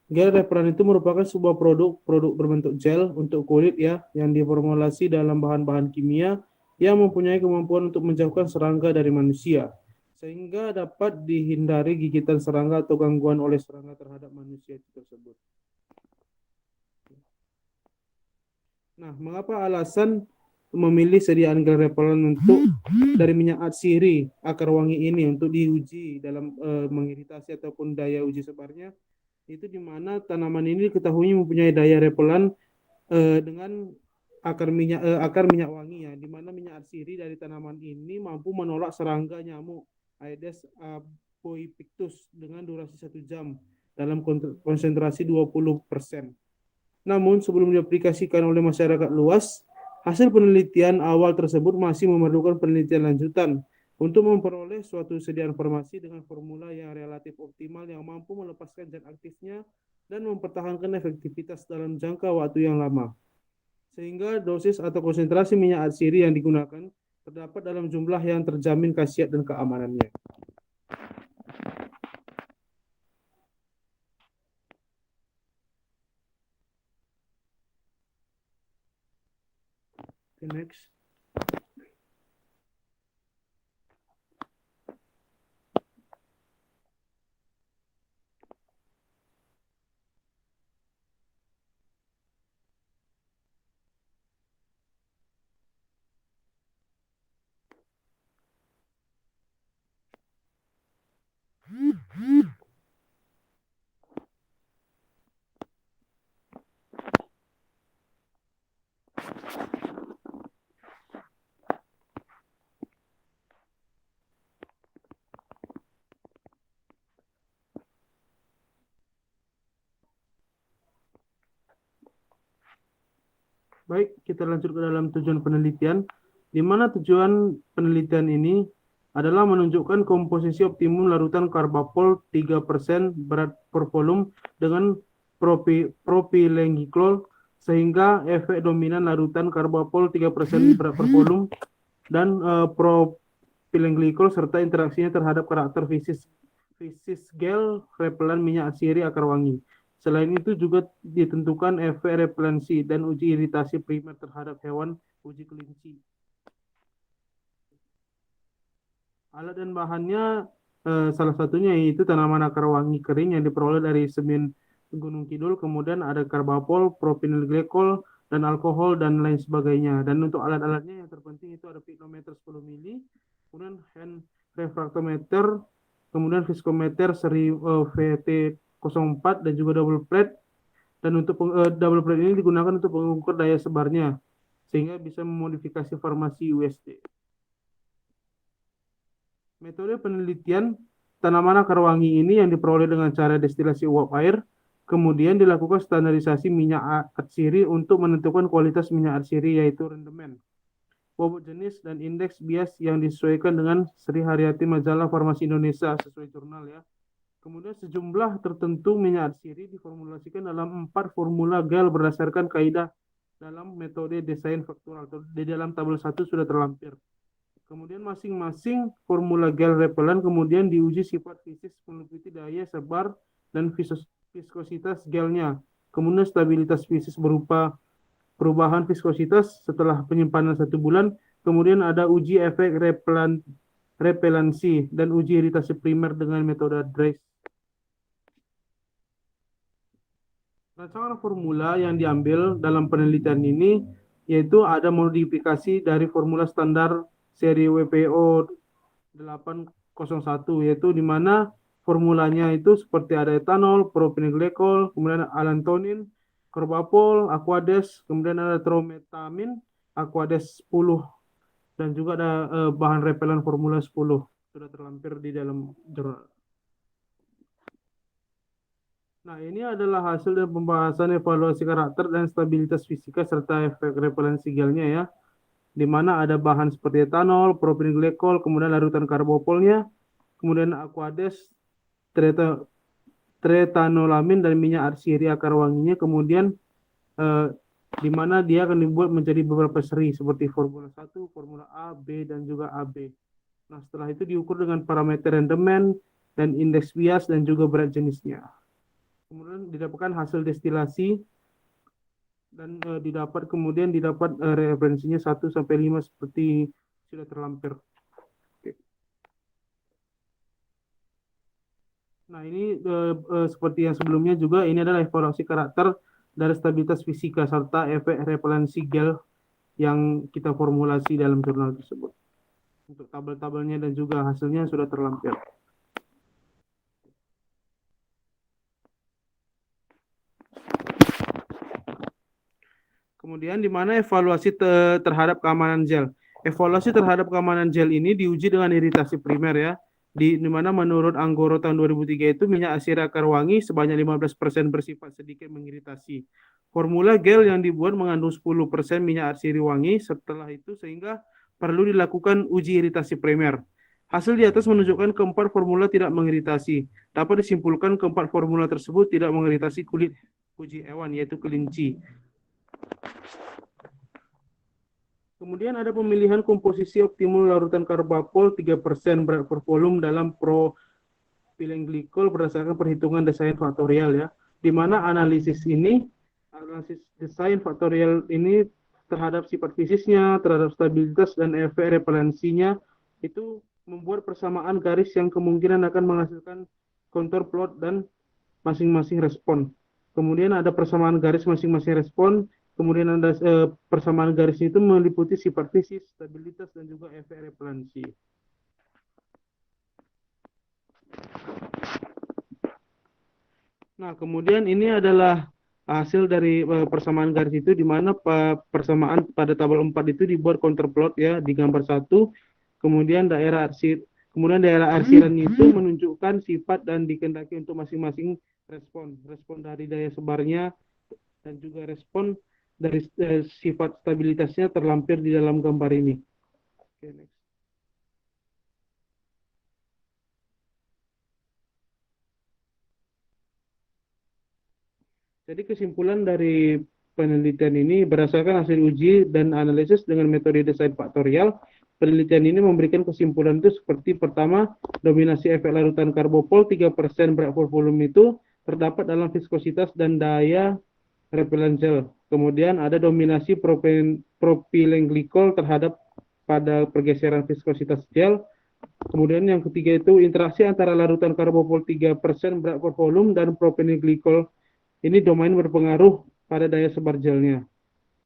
Gel repelan itu merupakan sebuah produk berbentuk gel untuk kulit ya, yang diformulasi dalam bahan-bahan kimia yang mempunyai kemampuan untuk menjauhkan serangga dari manusia, sehingga dapat dihindari gigitan serangga atau gangguan oleh serangga terhadap manusia tersebut. Nah, mengapa alasan memilih sediaan gel repelan untuk dari minyak atsiri akar wangi ini untuk diuji dalam mengiritasi ataupun daya uji sebarnya? Itu di mana tanaman ini diketahui mempunyai daya repelan dengan akar minyak wangi ya, di mana minyak atsiri dari tanaman ini mampu menolak serangga nyamuk Aedes albopictus dengan durasi 1 jam dalam konsentrasi 20%. Namun sebelum diaplikasikan oleh masyarakat luas, hasil penelitian awal tersebut masih memerlukan penelitian lanjutan untuk memperoleh suatu sediaan farmasi dengan formula yang relatif optimal yang mampu melepaskan zat aktifnya dan mempertahankan efektivitas dalam jangka waktu yang lama. Sehingga dosis atau konsentrasi minyak atsiri yang digunakan terdapat dalam jumlah yang terjamin khasiat dan keamanannya. Okay, next. Baik, kita lanjut ke dalam tujuan penelitian, di mana tujuan penelitian ini adalah menunjukkan komposisi optimum larutan karbapol 3% berat per volume dengan propylenglicol, sehingga efek dominan larutan karbapol 3% berat per volume dan propylenglicol serta interaksinya terhadap karakter fisis gel repelan minyak atsiri akar wangi. Selain itu juga ditentukan efek repelensi dan uji iritasi primer terhadap hewan uji kelinci. Alat dan bahannya salah satunya yaitu tanaman akar wangi kering yang diperoleh dari semen Gunung Kidul, kemudian ada karbapol, propylenglicol, dan alkohol, dan lain sebagainya. Dan untuk alat-alatnya yang terpenting itu ada pignometer 10 mili, kemudian hand refraktometer, kemudian viskometer seri VT04 dan juga double plate. Dan untuk double plate ini digunakan untuk mengukur daya sebarnya sehingga bisa memodifikasi farmasi USD. Metode penelitian tanaman akar wangi ini yang diperoleh dengan cara destilasi uap air, kemudian dilakukan standarisasi minyak atsiri untuk menentukan kualitas minyak atsiri yaitu rendemen, bobot jenis, dan indeks bias yang disesuaikan dengan Sri Haryati Majalah Farmasi Indonesia sesuai jurnal ya. Kemudian sejumlah tertentu minyak atsiri diformulasikan dalam 4 formula gel berdasarkan kaidah dalam metode desain faktural. Di dalam tabel 1 sudah terlampir. Kemudian masing-masing formula gel repelan kemudian diuji sifat fisis meliputi daya sebar dan viskositas gelnya. Kemudian stabilitas fisis berupa perubahan viskositas setelah penyimpanan 1 bulan. Kemudian ada uji efek repelansi dan uji iritasi primer dengan metode DRACE. Rancangan formula yang diambil dalam penelitian ini yaitu ada modifikasi dari formula standar seri WPO 801, yaitu di mana formulanya itu seperti ada etanol, propylenglicol, kemudian allantonin, karbapol, aquades, kemudian ada trometamin, aquades 10 dan juga ada bahan repelan formula 10 sudah terlampir di dalam jurnal. Nah, ini adalah hasil dari pembahasan evaluasi karakter dan stabilitas fisika serta efek repelensi gelnya ya, di mana ada bahan seperti etanol, propilenglikol, kemudian larutan karbopolnya, kemudian aquades, tretanolamin dan minyak atsiri akar wanginya, kemudian di mana dia akan dibuat menjadi beberapa seri seperti formula 1, formula A, B, dan juga AB. Nah, setelah itu diukur dengan parameter rendemen dan indeks bias dan juga berat jenisnya. Kemudian didapatkan hasil destilasi dan kemudian didapat referensinya 1 sampai 5 seperti sudah terlampir. Oke. Nah, ini seperti yang sebelumnya juga, ini adalah evaluasi karakter dari stabilitas fisika serta efek repelensi gel yang kita formulasi dalam jurnal tersebut. Untuk tabel-tabelnya dan juga hasilnya sudah terlampir. Kemudian di mana evaluasi terhadap keamanan gel. Evaluasi terhadap keamanan gel ini diuji dengan iritasi primer ya. Di mana menurut Anggoro tahun 2003 itu minyak asiri akar wangi sebanyak 15% bersifat sedikit mengiritasi. Formula gel yang dibuat mengandung 10% minyak asiri wangi setelah itu sehingga perlu dilakukan uji iritasi primer. Hasil di atas menunjukkan keempat formula tidak mengiritasi. Dapat disimpulkan keempat formula tersebut tidak mengiritasi kulit uji hewan yaitu kelinci. Kemudian ada pemilihan komposisi optimal larutan karbapol 3% berat per volume dalam propilenglikol berdasarkan perhitungan desain faktorial ya. Di mana analisis desain faktorial ini terhadap sifat fisiknya, terhadap stabilitas dan efek repelensinya itu membuat persamaan garis yang kemungkinan akan menghasilkan kontur plot dan masing-masing respon. Kemudian ada persamaan garis masing-masing respon. Kemudian ada persamaan garis itu meliputi sifat fisik, stabilitas, dan juga efek repelensi. Nah, kemudian ini adalah hasil dari persamaan garis itu, di mana persamaan pada tabel 4 itu dibuat counterplot ya di gambar 1. Kemudian daerah arsiran itu menunjukkan sifat dan dikehendaki untuk masing-masing respon dari daya sebarnya dan juga respon dari sifat stabilitasnya terlampir di dalam gambar ini. Oke, next. Jadi kesimpulan dari penelitian ini berdasarkan hasil uji dan analisis dengan metode desain faktorial, penelitian ini memberikan kesimpulan itu seperti pertama, dominasi efek larutan karbopol 3% berat per volume itu terdapat dalam viskositas dan daya repelen gel. Kemudian ada dominasi propilenglikol terhadap pada pergeseran viskositas gel. Kemudian yang ketiga itu interaksi antara larutan karbopol 3% berat per volume dan propilenglikol ini domain berpengaruh pada daya sebar gelnya.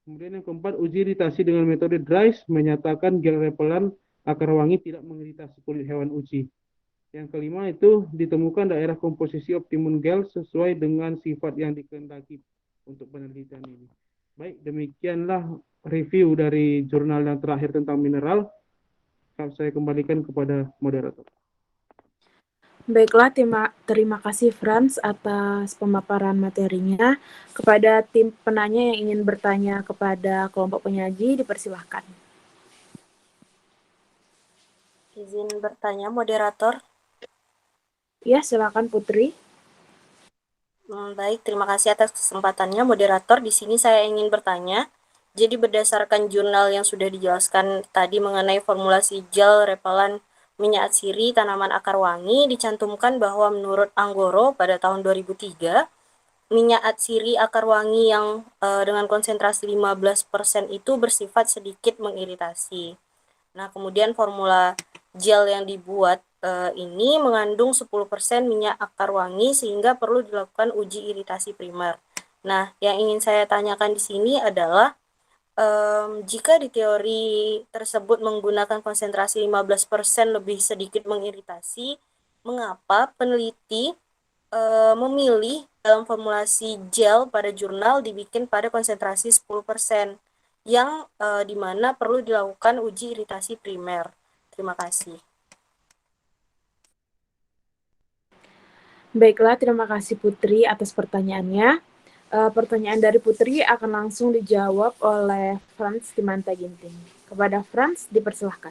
Kemudian yang keempat, uji iritasi dengan metode DRYS menyatakan gel repelan akar wangi tidak mengiritasi kulit hewan uji. Yang kelima itu ditemukan daerah komposisi optimum gel sesuai dengan sifat yang dikehendaki untuk penelitian ini. Baik, demikianlah review dari jurnal yang terakhir tentang mineral. Saya kembalikan kepada moderator. Baiklah, terima kasih Franz atas pemaparan materinya. Kepada tim penanya yang ingin bertanya kepada kelompok penyaji, dipersilahkan. Izin bertanya, moderator. Ya, silakan Putri. Baik, terima kasih atas kesempatannya, moderator. Di sini saya ingin bertanya. Jadi berdasarkan jurnal yang sudah dijelaskan tadi mengenai formulasi gel repelan minyak atsiri tanaman akar wangi, dicantumkan bahwa menurut Anggoro pada tahun 2003, minyak atsiri akar wangi yang dengan konsentrasi 15% itu bersifat sedikit mengiritasi. Nah, kemudian formula gel yang dibuat ini mengandung 10% minyak akar wangi sehingga perlu dilakukan uji iritasi primer. Nah, yang ingin saya tanyakan di sini adalah jika di teori tersebut menggunakan konsentrasi 15% lebih sedikit mengiritasi, mengapa peneliti memilih dalam formulasi gel pada jurnal dibikin pada konsentrasi 10%? yang di mana perlu dilakukan uji iritasi primer. Terima kasih. Baiklah, terima kasih Putri atas pertanyaannya. Pertanyaan dari Putri akan langsung dijawab oleh Franz Dimanta Ginting. Kepada Franz, dipersilahkan.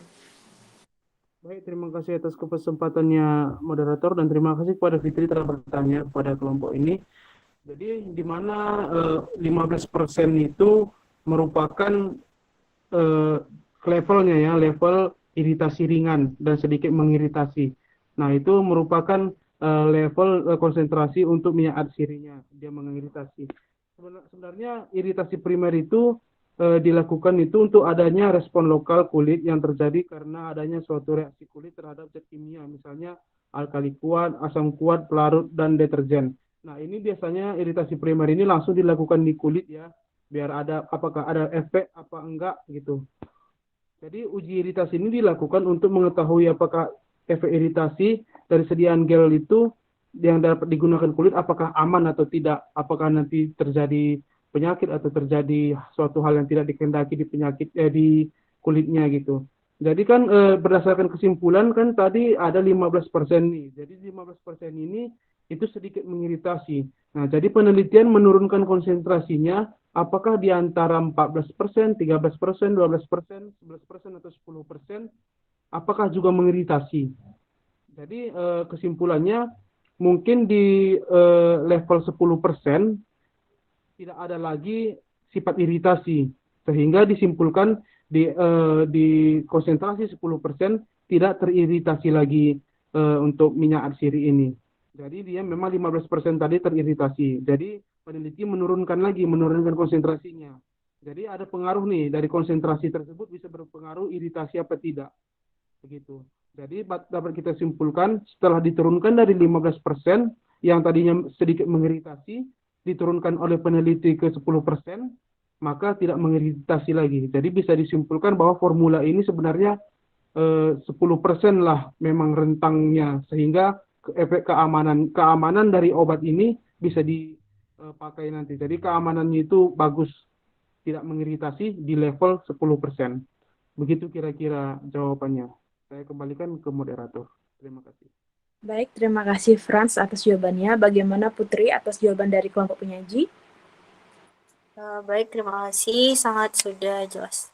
Baik, terima kasih atas kesempatannya moderator dan terima kasih kepada Fitri telah bertanya kepada kelompok ini. Jadi di mana 15% itu merupakan levelnya ya, level iritasi ringan dan sedikit mengiritasi. Nah, itu merupakan level konsentrasi untuk minyak atsirinya, dia mengiritasi. Sebenarnya iritasi primer itu dilakukan itu untuk adanya respon lokal kulit yang terjadi karena adanya suatu reaksi kulit terhadap zat kimia, misalnya alkali kuat, asam kuat, pelarut, dan deterjen. Nah, ini biasanya iritasi primer ini langsung dilakukan di kulit ya, biar ada apakah ada efek apa enggak gitu. Jadi uji iritasi ini dilakukan untuk mengetahui apakah efek iritasi dari sediaan gel itu yang dapat digunakan kulit apakah aman atau tidak, apakah nanti terjadi penyakit atau terjadi suatu hal yang tidak dikehendaki di di kulitnya gitu. Jadi kan berdasarkan kesimpulan kan tadi ada 15% nih. Jadi 15% ini itu sedikit mengiritasi. Nah, jadi penelitian menurunkan konsentrasinya apakah di antara 14%, 13%, 12%, 11%, atau 10%, apakah juga mengiritasi. Jadi kesimpulannya mungkin di level 10% tidak ada lagi sifat iritasi, sehingga disimpulkan di konsentrasi 10% tidak teriritasi lagi untuk minyak atsiri ini. Jadi dia memang 15% tadi teriritasi. Jadi peneliti menurunkan konsentrasinya. Jadi ada pengaruh nih dari konsentrasi tersebut bisa berpengaruh iritasi apa tidak. Begitu. Jadi dapat kita simpulkan setelah diturunkan dari 15% yang tadinya sedikit mengiritasi, diturunkan oleh peneliti ke 10%, maka tidak mengiritasi lagi. Jadi bisa disimpulkan bahwa formula ini sebenarnya 10% lah memang rentangnya, sehingga efek keamanan dari obat ini bisa dipakai nanti. Jadi keamanannya itu bagus, tidak mengiritasi di level 10%. Begitu kira-kira jawabannya. Saya kembalikan ke moderator. Terima kasih. Baik, terima kasih Franz atas jawabannya. Bagaimana Putri atas jawaban dari kelompok penyaji? Baik, terima kasih. Sangat sudah jelas.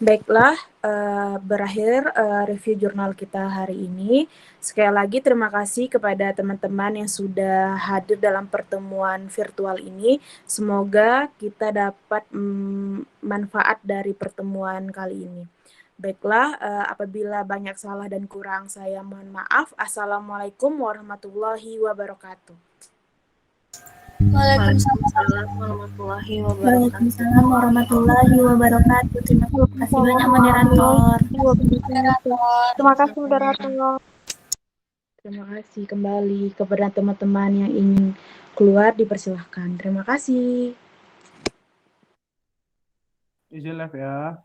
Baiklah, berakhir review jurnal kita hari ini. Sekali lagi terima kasih kepada teman-teman yang sudah hadir dalam pertemuan virtual ini. Semoga kita dapat manfaat dari pertemuan kali ini. Baiklah, apabila banyak salah dan kurang saya mohon maaf. Assalamualaikum warahmatullahi wabarakatuh. Waalaikumsalam warahmatullahi wabarakatuh. Waalaikumsalam warahmatullahi wabarakatuh. Terima kasih banyak moderator. Terima kasih moderator. Terima kasih kembali kepada teman-teman yang ingin keluar dipersilahkan. Terima kasih. Izin live ya.